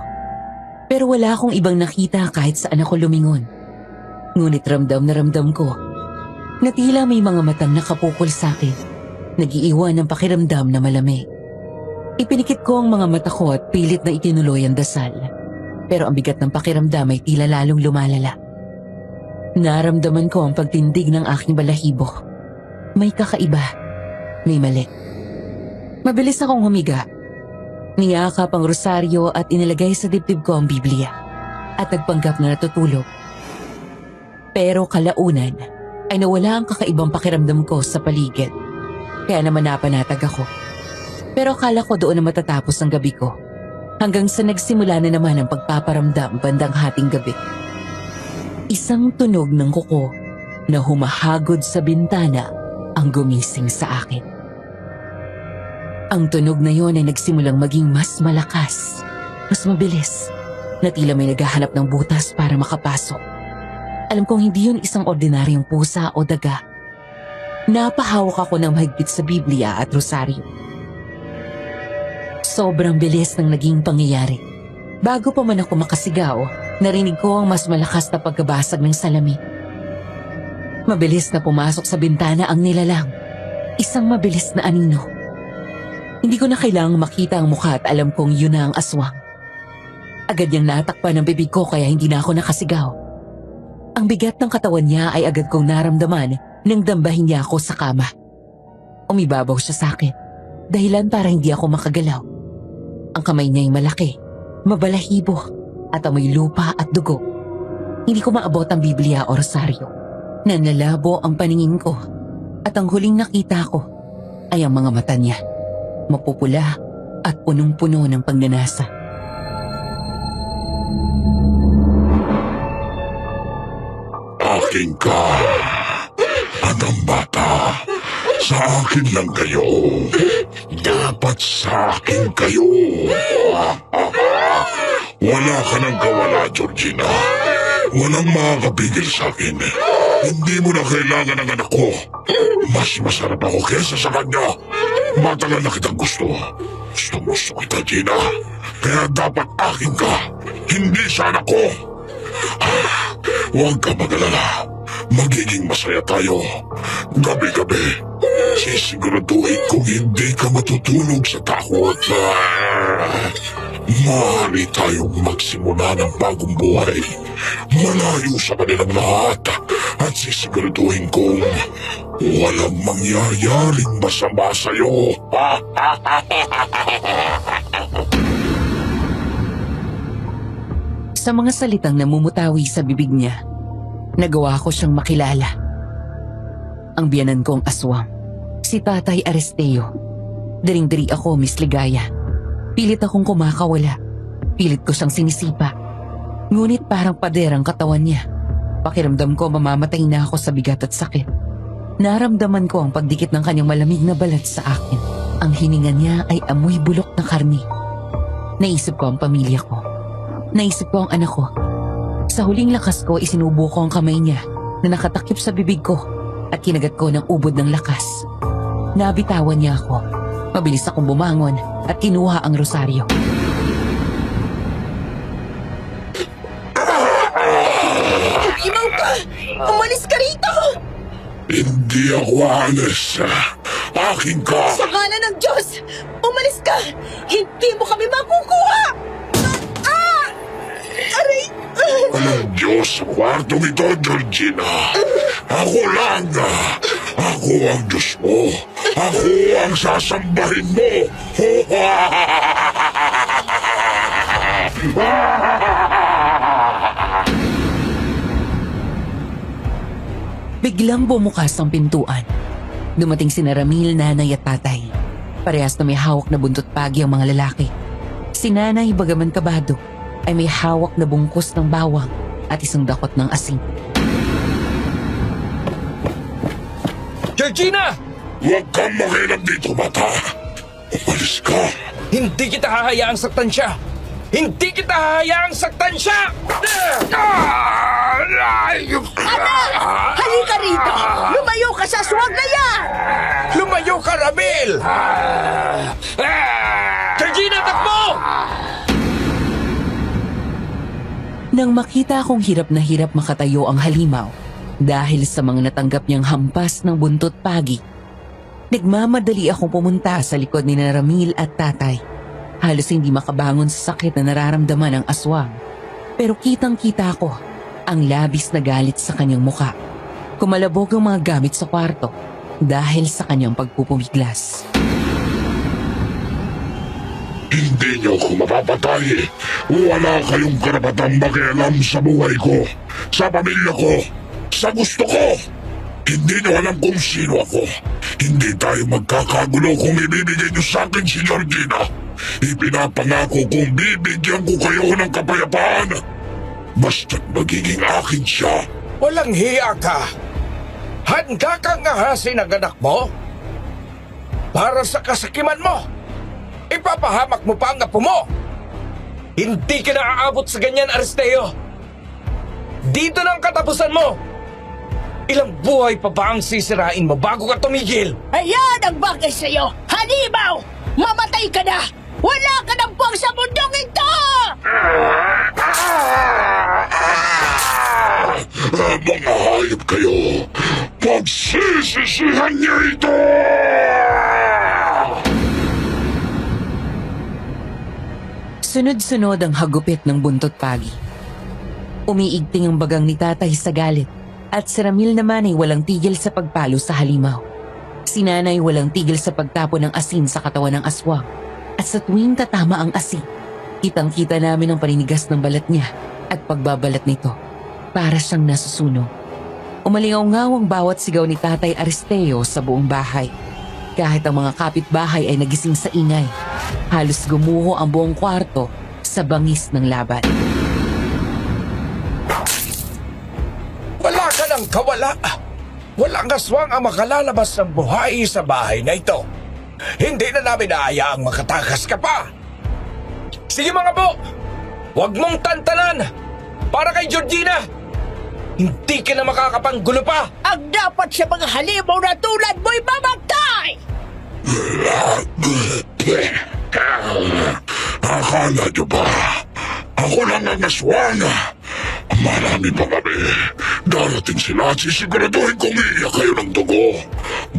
Pero wala akong ibang nakita kahit saan ako lumingon. Ngunit ramdam na ramdam ko na tila may mga matang nakapukol sa akin, nag-iiwan ng pakiramdam na malamig. Ipinikit ko ang mga mata ko at pilit na itinuloy ang dasal. Pero ang bigat ng pakiramdam ay tila lalong lumalala. Naramdaman ko ang pagtindig ng aking balahibo. May kakaiba, may mali. Mabilis akong humiga. Niyakap ang rosaryo at inilagay sa dibdib ko ang Biblia at nagpanggap na natutulog. Pero kalaunan ay nawala ang kakaibang pakiramdam ko sa paligid. Kaya naman napanatag ako. Pero akala ko doon na matatapos ang gabi ko. Hanggang sa nagsimula na naman ang pagpaparamdam bandang hating gabi. Isang tunog ng kuko na humahagod sa bintana ang gumising sa akin. Ang tunog na yon ay nagsimulang maging mas malakas, mas mabilis, na tila may naghahanap ng butas para makapasok. Alam kong hindi yun isang ordinaryong pusa o daga. Napahawak ako ng mahigpit sa Biblia at rosaryo. Sobrang bilis ng naging pangyayari. Bago pa man ako makasigaw, narinig ko ang mas malakas na pagkabasag ng salamin. Mabilis na pumasok sa bintana ang nilalang. Isang mabilis na anino. Hindi ko na kailangang makita ang mukha at alam kong yun na ang aswang. Agad niyang natakpan ang bibig ko kaya hindi na ako nakasigaw. Ang bigat ng katawan niya ay agad kong naramdaman nang dambahin niya ako sa kama. Umibabaw siya sa akin, dahilan para hindi ako makagalaw. Ang kamay niya ay malaki, mabalahibo, at amoy lupa at dugo. Hindi ko maabot ang Biblia o rosaryo. Nanlalabo ang paningin ko at ang huling nakita ko ay ang mga mata niya. Mapupula at punong-puno ng pagnanasa. Akin ka, Adang Bata. Sa akin lang kayo. Dapat sa akin kayo. Wala ka nang kawala, Georgina. Walang makakapigil sa akin. Hindi mo na kailangan ng anak ko. Mas masarap ako kesa sa kanya. Matagal na kitang gusto. Gusto kita, Gina. Kaya dapat akin ka. Hindi sa anak ko. Huwag ka mag-alala. magiging masaya tayo. Gabi-gabi, sisiguraduhin kong hindi ka matutulog sa takot. Maaari tayong magsimula ng bagong buhay. Malayo sa kanilang lahat. At sisiguraduhin kong walang mangyayaring masama sa'yo. Sa mga salitang namumutawi sa bibig niya, nagawa ko siyang makilala. Ang biyanan kong aswang, si Tatay Aristeo. Diring-diri ako, Miss Ligaya. Pilit akong kumakawala. Pilit ko siyang sinisipa. Ngunit parang pader ang katawan niya. Pakiramdam ko mamamatay na ako sa bigat at sakit. Naramdaman ko ang pagdikit ng kanyang malamig na balat sa akin. Ang hininga niya ay amoy bulok na karne. Naisip ko ang pamilya ko. Naisip ko ang anak ko. Sa huling lakas ko, isinubo ko ang kamay niya na nakatakip sa bibig ko at kinagat ko ng ubod ng lakas. Nabitawan niya ako. Mabilis akong bumangon at kinuha ang rosaryo. Imaw ka! Umalis ka rito! Hindi ako aalis. Akin ka. Sa ngalan ng Diyos, umalis ka! Hindi mo kami makukuha! Aray! Walang Diyos sa kwartong ito, Georgina. Ako lang. Ako ang Diyos mo. Ako ang sasambahin mo. Biglang bumukas ang pintuan. Dumating si Ramil, nanay at tatay. Parehas na may hawak na buntot pagi ang mga lalaki. Si nanay, bagaman kabado, ay may hawak na bungkus ng bawang at isang dakot ng asin. Georgina! Huwag kang makialam dito, bata. Umalis ka. Hindi kita hahayaang saktan siya! Hindi kita hahayaang saktan siya! Halika rito! Lumayo ka sa swag na yan! Lumayo ka, Ramil! Georgina, takbo! Nang makita akong hirap na hirap makatayo ang halimaw dahil sa mga natanggap niyang hampas ng buntot pagi, nagmamadali akong pumunta sa likod ni Ramil at tatay. Halos hindi makabangon sa sakit na nararamdaman ng aswang. Pero kitang-kita ko ang labis na galit sa kanyang muka. Kumalabog ang mga gamit sa kwarto dahil sa kanyang pagpupumiglas. Hindi niyo ako mapapatay. Wala kayong karapatang makialam sa buhay ko, sa pamilya ko, sa gusto ko. Hindi niyo alam kung sino ako. Hindi tayo magkakagulo kung ibibigay niyo sa akin si Georgina. Ipinapangako kong bibigyan ko kayo ng kapayapaan. Basta't magiging akin siya. Walang hiya ka! Handa kang ahasin ang anak mo? Para sa kasakiman mo! Ipapahamak mo pa ang apo mo! Hindi ka naaabot sa ganyan, Aristeo! Dito na ang katapusan mo! Ilang buhay pa ba ang sisirain mo bago ka tumigil? Ayan ang bagay sa'yo! Halimaw! Mamatay ka na! Wala ka ng buwang sa mundong ito! Mga hayop kayo! Pagsisisihan niyo ito! Sunod-sunod ang hagupit ng buntot pagi. Umiigting ang bagang ni tatay sa galit at si Ramil naman ay walang tigil sa pagpalo sa halimaw. Si nanay walang tigil sa pagtapon ng asin sa katawan ng aswang. At sa tuwing tatama ang asin, kitang-kita namin ang paninigas ng balat niya at pagbabalat nito. Para siyang nasusunog. Umalingaw-ngaw ang bawat sigaw ni Tatay Aristeo sa buong bahay. Kahit ang mga kapitbahay ay nagising sa ingay, halos gumuho ang buong kwarto sa bangis ng laban. Wala ka ng kawala! Walang aswang ang makalalabas ng buhay sa bahay na ito. Hindi na namin naayaang makatakas ka pa! Sige mga po! Huwag mong tantanan! Para kay Georgina! Hindi ka na makakapanggulo pa! Ang dapat sa mga halimaw na tulad mo'y mamatay! Akala niyo ba? Ako lang ang aswang. Marami pa kami. Darating sila at sisiguraduhin kong iiyak kayo ng dugo.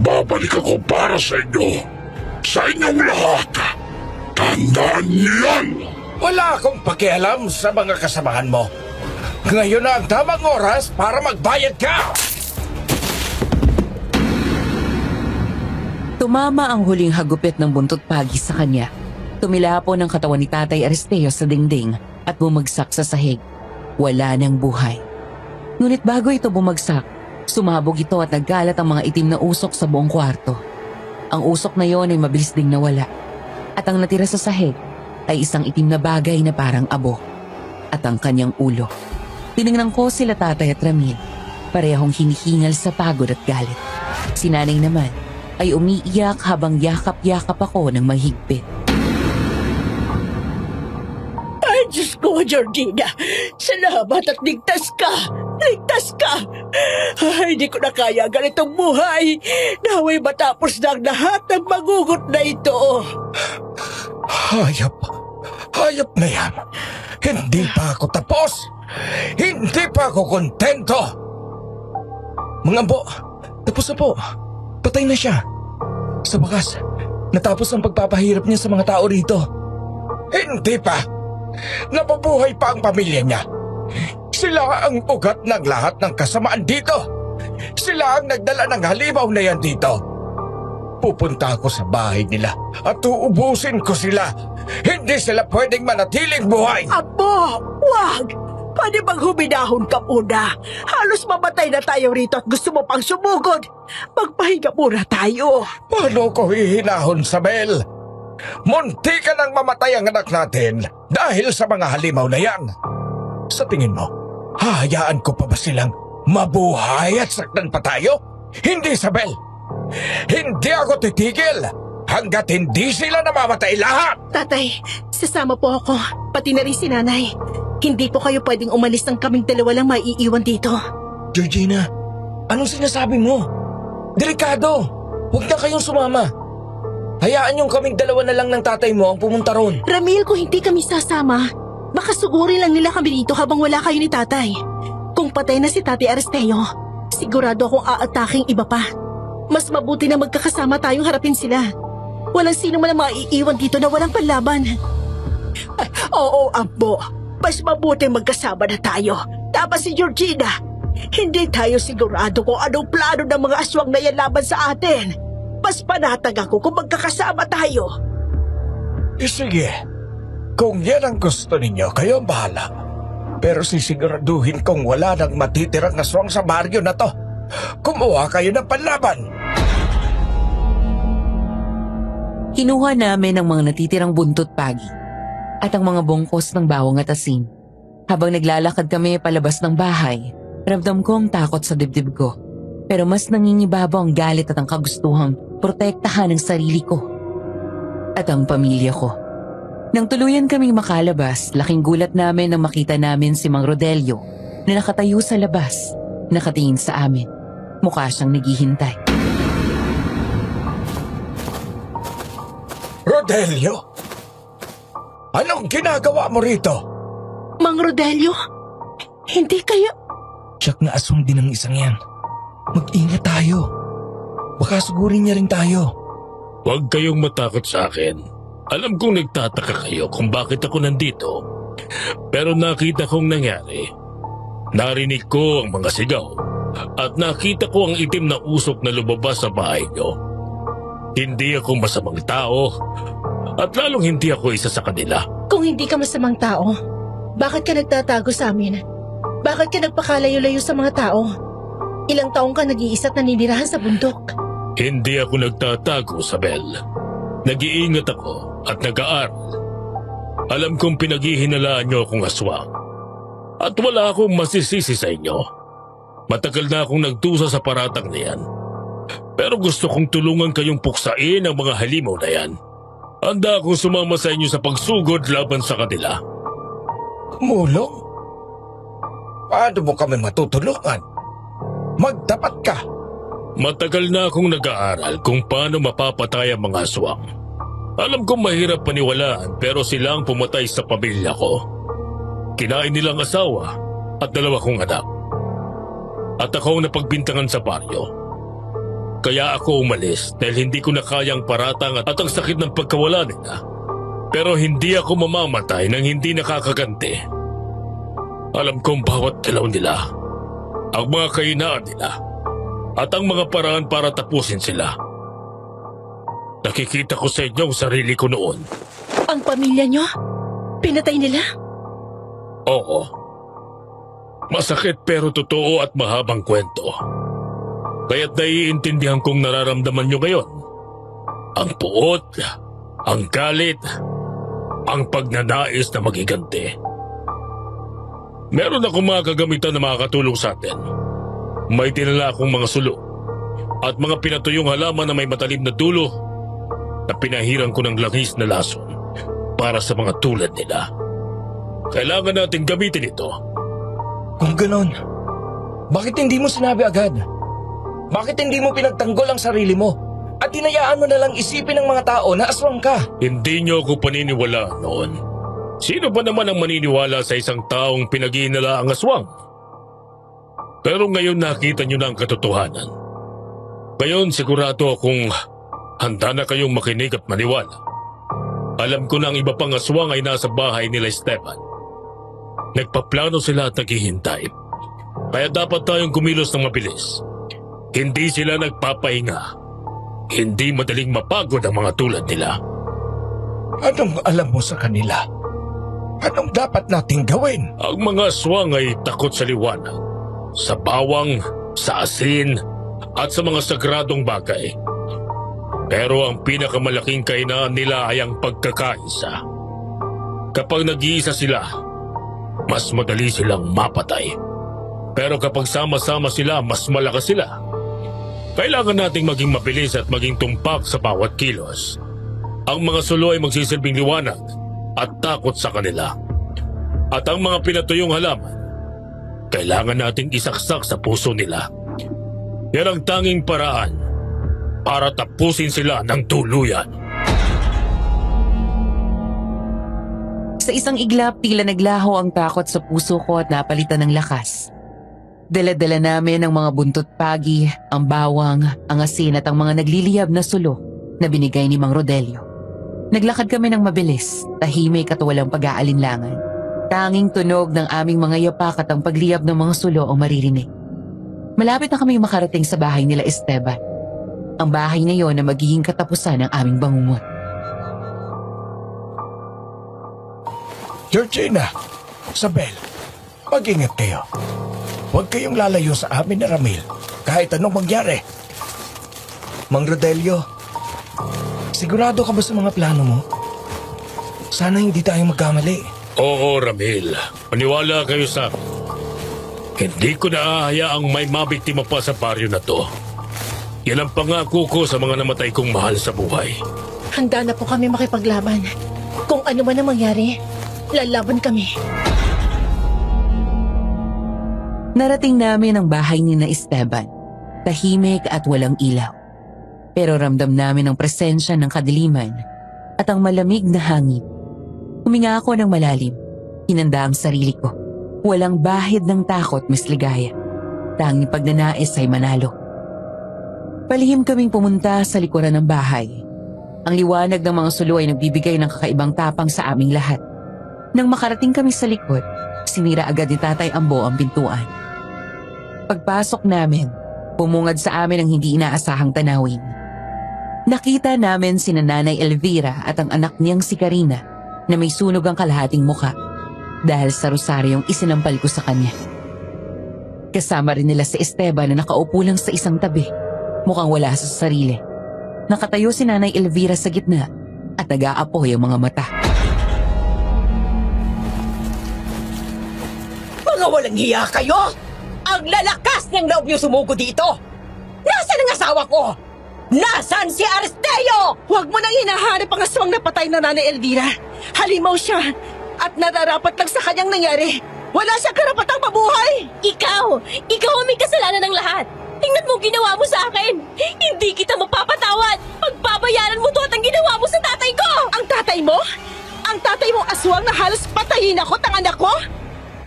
Babalik ako para sa inyo. Sa inyong lahat. Tandaan niyan! Wala akong pakialam sa mga kasamahan mo. Ngayon na ang tamang oras para magbayad ka! Tumama ang huling hagupit ng buntot pagi sa kanya. Tumilapon ang katawan ni Tatay Aristeo sa dingding at bumagsak sa sahig. Wala nang buhay. Ngunit bago ito bumagsak, sumabog ito at nagkalat ang mga itim na usok sa buong kwarto. Ang usok na yon ay mabilis ding nawala. At ang natira sa sahig ay isang itim na bagay na parang abo. At ang kanyang ulo. Tinignan ko sila Tatay at Ramil. Parehong hinihingal sa pagod at galit. Si Nanay naman ay umiiyak habang yakap-yakap ako ng mahigpit. Ay, Diyos ko, Georgina. Salamat at ligtas ka. Ligtas ka. Ay, hindi ko na kaya ganitong buhay. Naway matapos na ang lahat ng magugot na ito. Hayop. Hayop na yan. Hindi pa ako tapos. Hindi pa ako kontento. Mga ambo, tapos na po. Patay na siya. Sa wakas, natapos ang pagpapahirap niya sa mga tao rito. Hindi pa. Napabuhay pa ang pamilya niya. Sila ang ugat ng lahat ng kasamaan dito. Sila ang nagdala ng halimaw na yan dito. Pupunta ako sa bahay nila at uubusin ko sila. Hindi sila pwedeng manatiling buhay. Apo, wag! Pwede bang huminahon ka muna? Halos mamatay na tayo rito at gusto mo pang sumugod. Magpahinga muna tayo. Paano ko hihinahon, Sabel? Munti ka nang mamatay ang anak natin dahil sa mga halimaw na yan. Sa tingin mo, hahayaan ko pa ba silang mabuhay at saktan pa tayo? Hindi, Sabel. Hindi ako titigil hanggat hindi sila namamatay lahat. Tatay, sasama po ako. Pati na rin si Nanay. Hindi po kayo pwedeng umalis ng kaming dalawa lang maiiwan dito. Georgina, anong sinasabi mo? Delikado. Huwag na kayong sumama. Hayaan yung kaming dalawa na lang ng tatay mo ang pumunta ron. Ramil, kung hindi kami sasama, baka sugurin lang nila kami dito habang wala kayo ni Tatay. Kung patay na si Tatay Aristeo, sigurado akong aataking iba pa. Mas mabuti na magkakasama tayong harapin sila. Walang sino man ang maiiwan dito na walang panlaban. Oo, Apo. Mas mabuti magkasama na tayo. Tapos si Georgina. Hindi tayo sigurado kung anong plano ng mga aswang na yan laban sa atin. Mas panatag ako kung magkakasama tayo. Sige, kung yan ang gusto ninyo, kayo ang bahala. Pero sisiguraduhin kong wala nang matitirang aswang sa baryo na to. Kumuha kayo ng panlaban. Kinuha namin ang mga natitirang buntot pagi at ang mga bungkos ng bawang at asin. Habang naglalakad kami palabas ng bahay, ramdam ko ang takot sa dibdib ko. Pero mas nangingibabaw ang galit at ang kagustuhang protektahan ang sarili ko at ang pamilya ko. Nang tuluyan kaming makalabas, laking gulat namin nang makita namin si Mang Rodelio na nakatayo sa labas, nakatingin sa amin. Mukha siyang naghihintay. Rodelio? Anong ginagawa mo rito? Mang Rodelio, hindi kayo... Tiyak na aswang din ang isang yan. Mag-ingat tayo. Baka sugurin niya rin tayo. Huwag kayong matakot sa akin. Alam kong nagtataka kayo kung bakit ako nandito. Pero nakita kong nangyari. Narinig ko ang mga sigaw. At nakita ko ang itim na usok na lumabas sa bahay nyo. Hindi ako masamang tao. At lalong hindi ako isa sa kanila. Kung hindi ka masamang tao, bakit ka nagtatago sa amin? Bakit ka nagpakalayo-layo sa mga tao? Ilang taong ka nag-iisa't naninirahan sa bundok? Hindi ako nagtatago, Sabel. Nag-iingat ako at nag-aaral. Alam kong pinaghihinalaan niyo akong aswang. At wala akong masisisi sa inyo. Matagal na akong nagdusa sa paratang na yan. Pero gusto kong tulungan kayong puksain ang mga halimaw na yan. Handa akong sumama sa inyo sa pagsugod laban sa kanila. Mulong? Paano mo kami matutulungan? Magtapat ka. Matagal na akong nag-aaral kung paano mapapatay ang mga aswang. Alam kong mahirap paniwalaan pero sila ang pumatay sa pamilya ko. Kinain nilang asawa at 2 kong anak. At ako ang napagbintangan sa baryo. Kaya ako umalis dahil hindi ko na kayang paratang at ang sakit ng pagkawala nila. Pero hindi ako mamamatay nang hindi nakakaganti. Alam kong bawat galaw nila, ang mga kahinaan nila, at ang mga paraan para tapusin sila. Nakikita ko sa inyo ang sarili ko noon. Ang pamilya nyo? Pinatay nila? Oo. Masakit pero totoo at mahabang kwento. Kaya't naiintindihan kong nararamdaman nyo ngayon. Ang puot, ang galit, ang pagnanais na magiganti. Meron akong mga kagamitan na makakatulong sa atin. May dinala akong mga sulo at mga pinatuyong halaman na may matalim na dulo na pinahiran ko ng langis na lason para sa mga tulad nila. Kailangan natin gamitin ito. Kung ganon, bakit hindi mo sinabi agad? Bakit hindi mo pinagtanggol ang sarili mo? At hinayaan mo na lang isipin ng mga tao na aswang ka? Hindi niyo ako paniniwala noon. Sino ba naman ang maniniwala sa isang taong pinag-iinala ang aswang? Pero ngayon nakita niyo na ang katotohanan. Ngayon sigurado akong handa na kayong makinig at maniwala. Alam ko na ang iba pang aswang ay nasa bahay nila Esteban. Nagpaplano sila at naghihintay. Kaya dapat tayong kumilos ng mabilis. Hindi sila nagpapahinga. Hindi madaling mapagod ang mga tulad nila. Anong alam mo sa kanila? Anong dapat nating gawin? Ang mga aswang ay takot sa liwanag, sa bawang, sa asin, at sa mga sagradong bagay. Pero ang pinakamalaking kahinaan nila ay ang pagkakaisa. Kapag nag-iisa sila, mas madali silang mapatay. Pero kapag sama-sama sila, mas malakas sila. Kailangan nating maging mabilis at maging tumpak sa bawat kilos. Ang mga sulo ay magsisilbing liwanag at takot sa kanila. At ang mga pinatuyong halaman, kailangan nating isaksak sa puso nila. Yan ang tanging paraan para tapusin sila ng tuluyan. Sa isang iglap, tila naglaho ang takot sa puso ko at napalitan ng lakas. Dala-dala namin ang mga buntot pagi, ang bawang, ang asin at ang mga nagliliyab na sulo na binigay ni Mang Rodelio. Naglakad kami ng mabilis, tahimik at walang pag-aalinlangan. Tanging tunog ng aming mga yapak at ang pagliyab ng mga sulo ang maririnig. Malapit na kami makarating sa bahay nila Esteban. Ang bahay na yon na magiging katapusan ng aming bangungot. Georgina, Isabel, mag-ingat kayo. Huwag kayong lalayo sa amin na Ramil, kahit anong mangyari. Mang Rodelio, sigurado ka ba sa mga plano mo? Sana hindi tayo magkamali. Oo, Ramil. Maniwala kayo sa akin. Hindi ko naahayaang may mabiktima pa sa baryo na to. Yan ang pangako ko sa mga namatay kong mahal sa buhay. Handa na po kami makipaglaban. Kung ano man ang mangyari, lalaban kami. Narating namin ang bahay ni na Esteban. Tahimik at walang ilaw. Pero ramdam namin ang presensya ng kadiliman at ang malamig na hangin. Huminga ako ng malalim. Hinanda ang sarili ko. Walang bahid ng takot, Miss Ligaya. Tanging pagnanais ay manalo. Palihim kaming pumunta sa likuran ng bahay. Ang liwanag ng mga sulo ay nagbibigay ng kakaibang tapang sa aming lahat. Nang makarating kami sa likod, sinira agad ni Tatay Ambo ang pintuan. Pagpasok namin, pumungad sa amin ang hindi inaasahang tanawin. Nakita namin sina Nanay Elvira at ang anak niyang si Karina na may sunog ang kalahating muka dahil sa rosaryong isinampal ko sa kanya. Kasama rin nila si Esteban na nakaupo lang sa isang tabi, mukhang wala sa sarili. Nakatayo si Nanay Elvira sa gitna at nag-aapoy ang mga mata. Mga walang hiya kayo! Ang lalakas ng loob niyo sumuko dito! Nasaan ang asawa ko? Nasaan si Aristeo? Huwag mo nang hinahanap ang aswang napatay na Nanay Elvira. Halimaw siya at nararapat lang sa kanyang nangyari. Wala siyang karapatang mabuhay! Ikaw ang may kasalanan ng lahat. Tingnan mo ginawa mo sa akin. Hindi kita mapapatawad. Pagbabayaran mo to at ang ginawa mo sa tatay ko. Ang tatay mo? Ang tatay mong aswang na halos patayin ako, tang anak ko?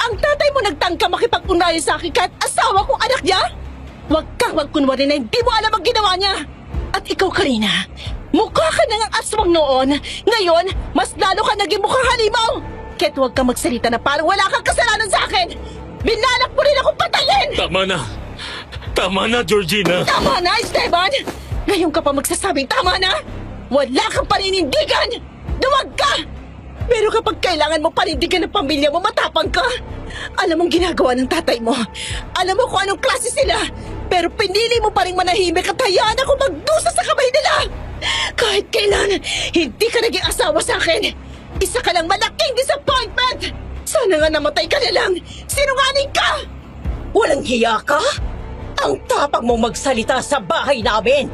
Ang tatay mo nagtangka makipag-unayan sa akin kahit asawa kong anak niya? Huwag kang magkunwari na hindi mo alam ang ginawa niya. At ikaw, Karina, mukha ka na ng aswang noon. Ngayon, mas lalo ka naging mukhang halimaw. Kaya't huwag kang magsalita na parang wala kang kasalanan sa akin. Binalak mo rin akong patayin! Tama na! Tama na, Georgina! Tama na, Esteban! Ngayon ka pa magsasabing tama na? Wala kang paninindigan! Duwag ka! Pero kapag kailangan mo panindigan ng pamilya mo, matapang ka. Alam mong ginagawa ng tatay mo. Alam mo kung anong klase sila. Pero pinili mo pa rin manahimik at hayaan ako magdusa sa kamay nila. Kahit kailan, hindi ka naging asawa sa akin. Isa ka lang malaking disappointment. Sana nga namatay ka na lang. Sinungaling ka! Walang hiya ka? Ang tapang mong magsalita sa bahay namin.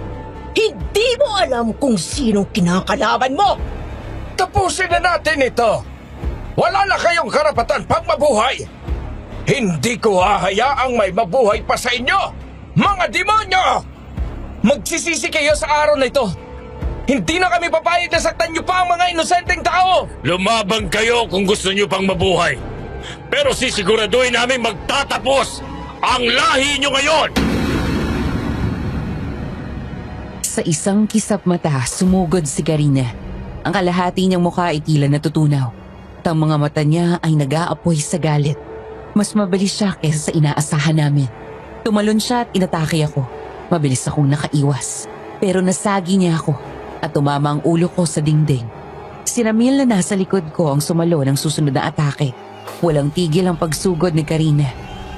Hindi mo alam kung sinong kinakalaban mo. Tapusin na natin ito. Wala na kayong karapatan pang mabuhay. Hindi ko hahayaang may mabuhay pa sa inyo. Mga demonyo! Magsisisi kayo sa araw na ito. Hindi na kami papayag na saktan niyo pa ang mga inosenteng tao. Lumabang kayo kung gusto nyo pang mabuhay. Pero sisiguraduhin namin magtatapos ang lahi nyo ngayon! Sa isang kisap mata, sumugod si Karina. Ang kalahati niyang mukha ay tila natutunaw. At ang mga mata niya ay nag-aapoy sa galit. Mas mabilis siya kaysa sa inaasahan namin. Tumalon siya at inatake ako. Mabilis akong nakaiwas. Pero nasagi niya ako at tumama ang ulo ko sa dingding. Si Ramil na nasa likod ko ang sumalo ng susunod na atake. Walang tigil ang pagsugod ni Karina.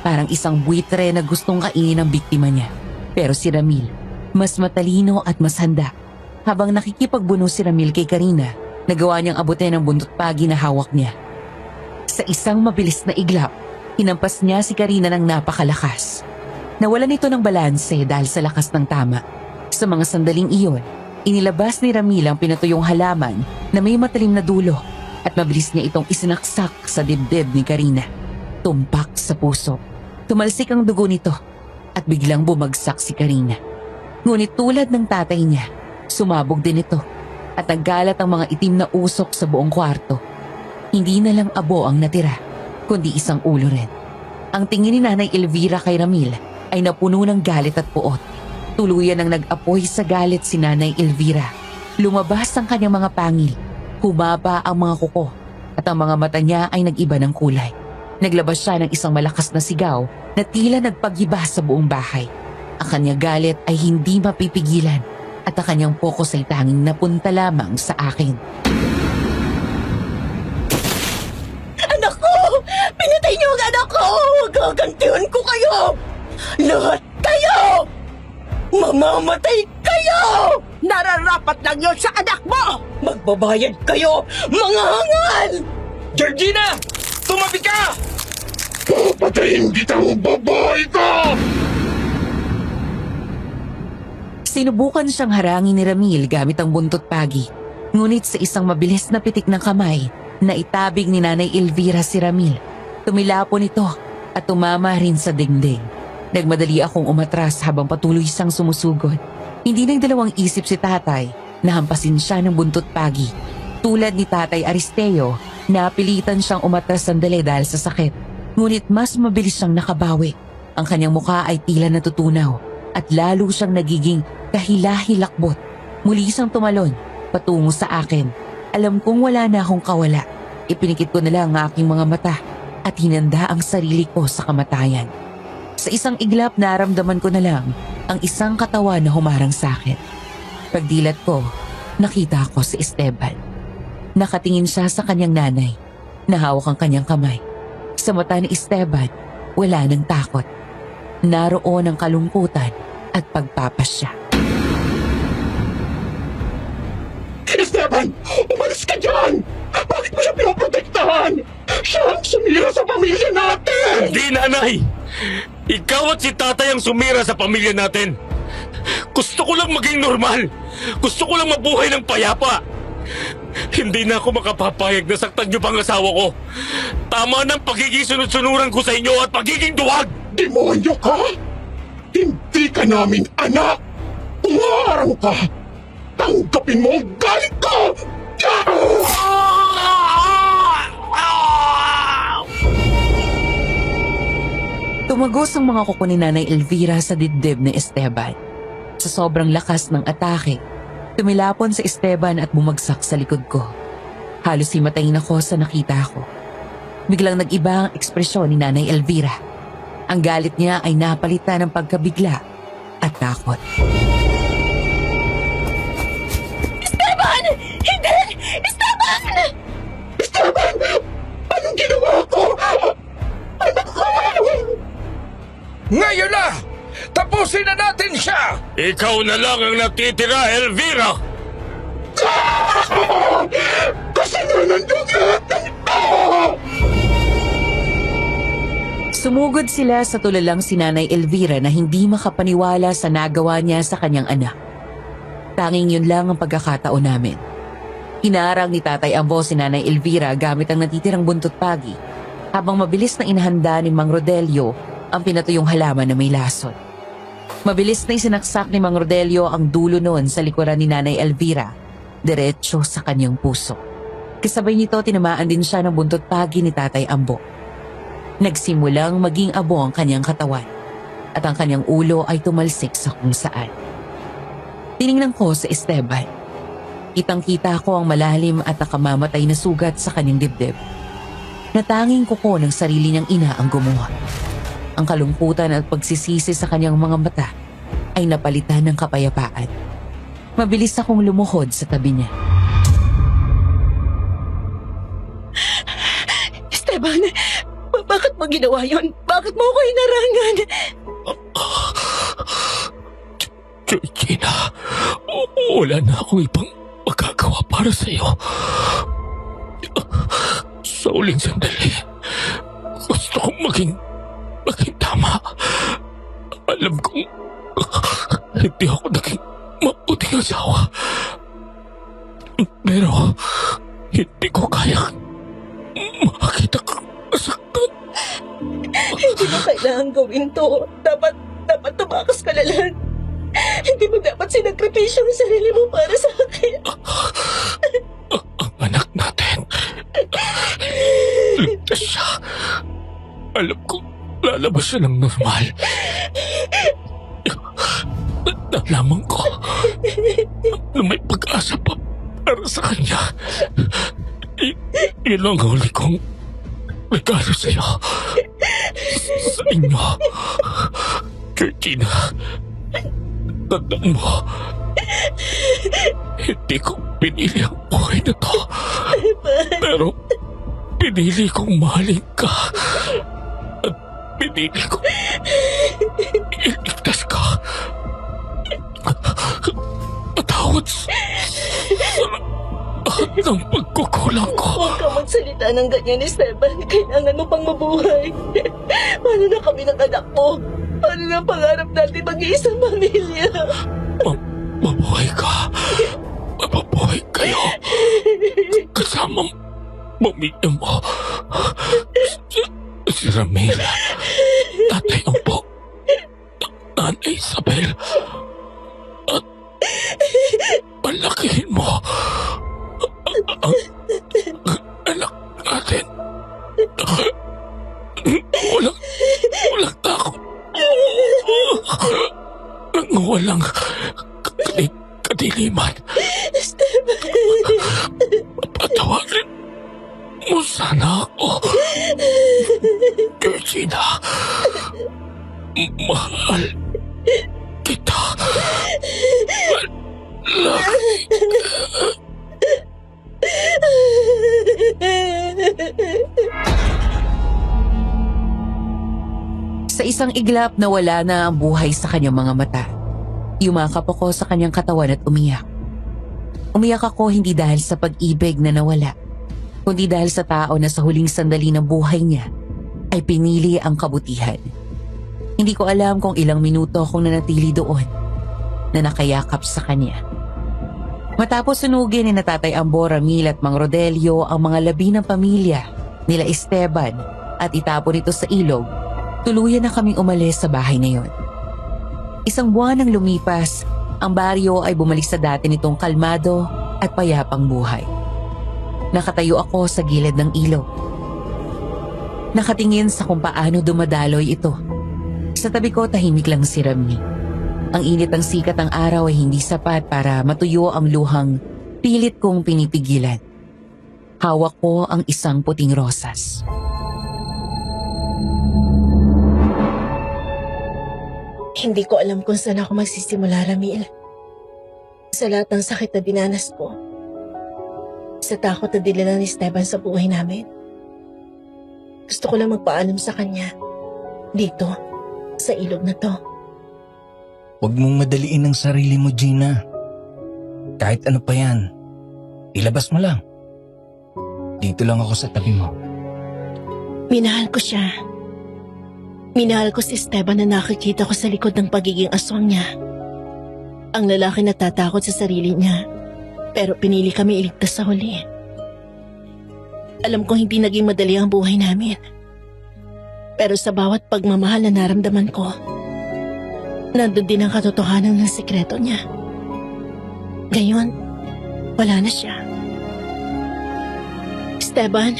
Parang isang buitre na gustong kainin ang biktima niya. Pero si Ramil, mas matalino at mas handa. Habang nakikipagbuno si Ramil kay Karina, nagawa niyang abutin ang buntot pagi na hawak niya. Sa isang mabilis na iglap, hinampas niya si Karina ng napakalakas. Nawalan ito ng balanse dahil sa lakas ng tama. Sa mga sandaling iyon, inilabas ni Ramil ang pinatuyong halaman na may matalim na dulo at mabilis niya itong isinaksak sa dibdib ni Karina. Tumpak sa puso. Tumalsik ang dugo nito at biglang bumagsak si Karina. Ngunit tulad ng tatay niya, sumabog din ito at naggalat ang mga itim na usok sa buong kwarto. Hindi na lang abo ang natira, kundi isang ulo rin. Ang tingin ni Nanay Elvira kay Ramil ay napuno ng galit at puot. Tuluyan ang nag-apoy sa galit si Nanay Elvira. Lumabas ang kanyang mga pangil, humaba ang mga kuko at ang mga mata niya ay nag-iba ng kulay. Naglabas siya ng isang malakas na sigaw na tila nagpagiba sa buong bahay. Ang kanyang galit ay hindi mapipigilan at ang kanyang focus ay tanging napunta lamang sa akin. Anak ko! Pinatay niyo ang anak ko! Gagantihan ko kayo! Lahat kayo! Mamamatay kayo! Nararapat lang yon sa anak mo! Magbabayad kayo, mga hangal! Georgina! Tumabi ka! Papatayin kitang babae ka! Sinubukan siyang harangin ni Ramil gamit ang buntot pagi. Ngunit sa isang mabilis na pitik ng kamay, naitabig ni Nanay Elvira si Ramil. Tumilapon ito at tumama rin sa dingding. Nagmadali akong umatras habang patuloy siyang sumusugod. Hindi nagdalawang isip si tatay na hampasin siya ng buntot pagi. Tulad ni Tatay Aristeo, napilitan siyang umatras sandali dahil sa sakit. Ngunit mas mabilis siyang nakabawi. Ang kanyang mukha ay tila natutunaw at lalo siyang nagiging kahilahilakbot. Muli siyang tumalon patungo sa akin. Alam kong wala na akong kawala. Ipinikit ko na lang ang aking mga mata at hinanda ang sarili ko sa kamatayan. Sa isang iglap naramdaman ko na lang ang isang katawan na humarang sa akin. Pagdilat ko, nakita ko si Esteban. Nakatingin siya sa kanyang nanay. Nahawak ang kanyang kamay. Sa mata ni Esteban, wala ng takot. Naroon ang kalungkutan at pagpapasya. Esteban! Umalis ka dyan! Bakit mo siya pinoprotektahan? Siya ang sumira sa pamilya natin! Hindi, Nanay! Ikaw at si tatay ang sumira sa pamilya natin. Gusto ko lang maging normal. Gusto ko lang mabuhay ng payapa. Hindi na ako makapapayag na saktan niyo pang asawa ko. Tama ng pagiging sunod-sunuran ko sa inyo at pagiging duwag. Demonyo ka? Hindi ka namin anak! Umarang ka! Tanggapin mo ang galit ko! Tumagos ang mga kuko ni Nanay Elvira sa dibdib ni Esteban. Sa sobrang lakas ng atake, tumilapon sa Esteban at bumagsak sa likod ko. Halos himatayin ako sa nakita ko. Biglang nag-iba ang ekspresyon ni Nanay Elvira. Ang galit niya ay napalitan ng pagkabigla at takot. Esteban! Hindi! Esteban! Esteban! Anong ginawa ko? Anak ko! Ngayon na! Tapusin na natin siya! Ikaw na lang ang natitira, Elvira! Kasalanan niyo lahat ng Sumugod sila sa tulalang si Nanay Elvira na hindi makapaniwala sa nagawa niya sa kanyang anak. Tanging yun lang ang pagkakataon namin. Hinarang ni Tatay Ambo si Nanay Elvira gamit ang natitirang buntot pagi habang mabilis na inahanda ni Mang Rodelio ang pinatuyong halaman na may lason. Mabilis na isinaksak ni Mang Rodelio ang dulo noon sa likuran ni Nanay Elvira, diretso sa kanyang puso. Kasabay nito tinamaan din siya ng buntot pagi ni Tatay Ambo. Nagsimulang maging abo ang kanyang katawan at ang kanyang ulo ay tumalsik sa kung saan. Tiningnan ko sa Esteban. Kitang-kita ko ang malalim at nakamamatay na sugat sa kanyang dibdib. Natanging kuko ng sarili niyang ina ang gumawa. Ang kalungkutan at pagsisisi sa kanyang mga mata ay napalitan ng kapayapaan. Mabilis akong lumuhod sa tabi niya. Esteban, bakit mo ginawa yun? Bakit mo ako inarangan? Georgina, wala na akong ibang magagawa para sa iyo. Sa uling sandali, gusto kong maging tama. Alam kong hindi ako naging mabuting asawa. Pero hindi ko kaya makita kang masaktan. Hindi mo kailangan gawin to. Dapat tumakas ka na lang. Hindi mo dapat sinagripisyo ang sarili mo para sa akin. Ang anak natin, ligtas siya. Alam ko, lalabas siya ng normal. Nalaman ko na may pag-asa pa para sa kanya. Yun ang huli kong regalo sa'yo. Sa inyo. Georgina, tandaan mo, hindi ko pinili ang buhay na to. Pero pinili kong mahalin ka. At pinili kong iligtas ka. Patawad sa lahat ng pagkukulang ko. Huwag ka magsalita ng ganyan, Esteban. Kailangan mo pang mabuhay. Paano na kami ng anak mo? Paano na ang pangarap natin mag-iisang pamilya? Mabuhay ka. Mabuhay kayo. Kasama pamilya mo. Si Ramila, Tatay Ambo, Nanay Isabel, at palakihin mo ang anak natin. Walang takot. Walang kadiliman. Patawarin mo sana ako. Georgina, mahal kita. Lagi. Sa isang iglap na wala na ang buhay sa kanyang mga mata, yumakap ako sa kanyang katawan at umiyak. Umiyak ako hindi dahil sa pag-ibig na nawala, kundi dahil sa tao na sa huling sandali ng buhay niya ay pinili ang kabutihan. Hindi ko alam kung ilang minuto akong nanatili doon na nakayakap sa kanya. Matapos sunugin ni Tatay Ambo, Ramil at Mang Rodelio ang mga labi ng pamilya nila Esteban at itapon ito sa ilog, tuluyan na kaming umalis sa bahay na yon. Isang buwan nang lumipas, ang baryo ay bumalik sa dati nitong kalmado at payapang buhay. Nakatayo ako sa gilid ng ilog. Nakatingin sa kung paano dumadaloy ito Sa tabi ko, tahimik lang si Rami. Ang init ng sikat ng araw ay hindi sapat para matuyo ang luhang pilit kong pinipigilan. Hawak ko ang isang puting rosas. Hindi ko alam kung saan ako magsisimula, Ramil. Sa lahat ng sakit na dinanas ko. Sa takot na dinala ni Esteban sa buhay namin. Gusto ko lang magpaalam sa kanya. Dito, sa ilog na to. Huwag mong madaliin ang sarili mo, Gina. Kahit ano pa yan, ilabas mo lang. Dito lang ako sa tabi mo. Minahal ko siya. Minahal ko si Esteban na nakikita ko sa likod ng pagiging aswang niya. Ang lalaki na tatakot sa sarili niya, pero pinili kami iligtas sa huli. Alam kong hindi naging madali ang buhay namin. Pero sa bawat pagmamahal na naramdaman ko, nandun din ang katotohanan ng sikreto niya. Ngayon, wala na siya. Esteban,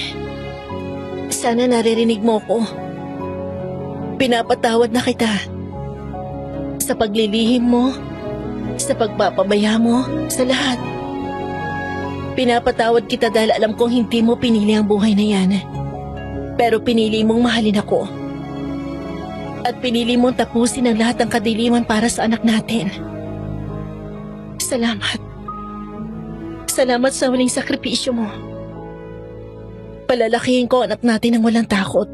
sana naririnig mo ko. Pinapatawad na kita. Sa paglilihim mo, sa pagpapabaya mo, sa lahat. Pinapatawad kita dahil alam kong hindi mo pinili ang buhay na yan. Pero pinili mong mahalin ako. At pinili mong tapusin ang lahat ng kadiliman para sa anak natin. Salamat. Salamat sa huling sakripisyo mo. Palalakihin ko anak natin ng walang takot.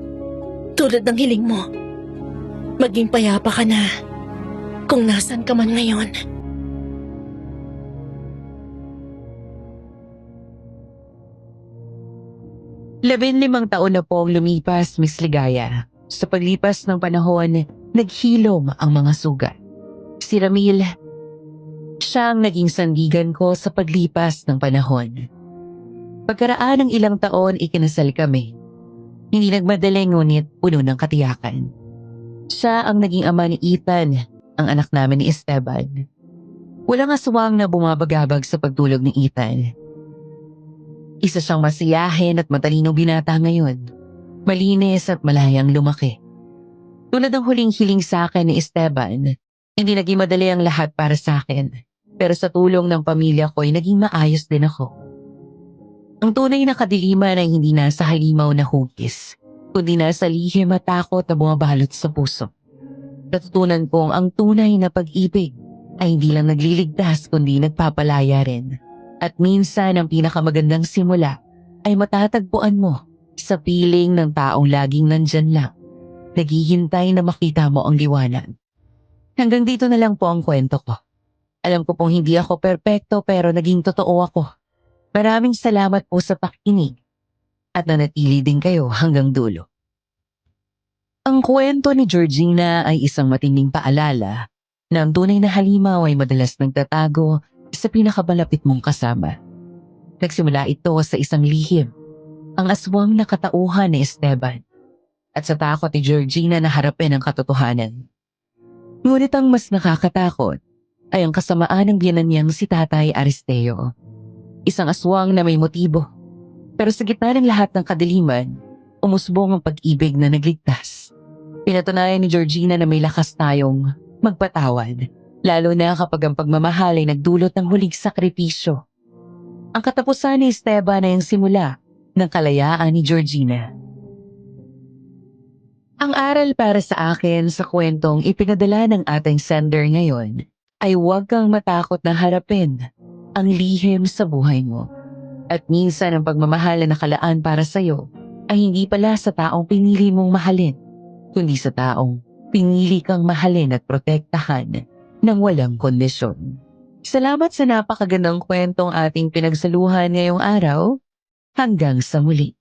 Tulad ng hiling mo. Maging payapa ka na kung nasan ka man ngayon. Labinlimang taon na po ang lumipas, Miss Ligaya. Sa paglipas ng panahon, naghilom ang mga sugat. Si Ramil, siya ang naging sandigan ko sa paglipas ng panahon. Pagkaraan ng ilang taon, ikinasal kami. Hindi nagmadali ngunit puno ng katiyakan. Siya ang naging ama ni Ethan, ang anak namin ni Esteban. Walang aswang na bumabagabag sa pagtulog ni Ethan. Isa siyang masiyahin at matalinong binata ngayon. Malinis at malayang lumaki. Tulad ng huling hiling sa akin ni Esteban, hindi naging madali ang lahat para sa akin. Pero sa tulong ng pamilya ko ay naging maayos din ako. Ang tunay na kadiliman ay hindi nasa halimaw na hugis, kundi nasa lihim at takot na bumabalot sa puso. Natutunan kong ang tunay na pag-ibig ay hindi lang nagliligtas kundi nagpapalaya rin. At minsan ang pinakamagandang simula ay matatagpuan mo sa piling ng taong laging nandyan lang, naghihintay na makita mo ang liwanag. Hanggang dito na lang po ang kwento ko. Alam ko pong hindi ako perpekto pero naging totoo ako. Maraming salamat po sa pakikinig at nanatili din kayo hanggang dulo. Ang kwento ni Georgina ay isang matinding paalala na ang tunay na halimaw ay madalas nagtatago sa pinakamalapit mong kasama. Nagsimula ito sa isang lihim, ang aswang na katauhan ni Esteban, at sa takot ni Georgina na harapin ang katotohanan. Ngunit ang mas nakakatakot ay ang kasamaan ng biyanan niyang si Tatay Aristeo. Isang aswang na may motibo, pero sa gitna ng lahat ng kadiliman, umusbong ang pag-ibig na nagligtas. Pinatunayan ni Georgina na may lakas tayong magpatawad, lalo na kapag ang pagmamahal ay nagdulot ng huling sakripisyo. Ang katapusan ni Esteban ay ang simula ng kalayaan ni Georgina. Ang aral para sa akin sa kwentong ipinadala ng ating sender ngayon ay huwag kang matakot na harapin ang lihim sa buhay mo. At minsan ang pagmamahal na nakalaan para sa'yo ay hindi pala sa taong pinili mong mahalin, kundi sa taong pinili kang mahalin at protektahan ng walang kondisyon. Salamat sa napakagandang kwentong ating pinagsaluhan ngayong araw. Hanggang sa muli.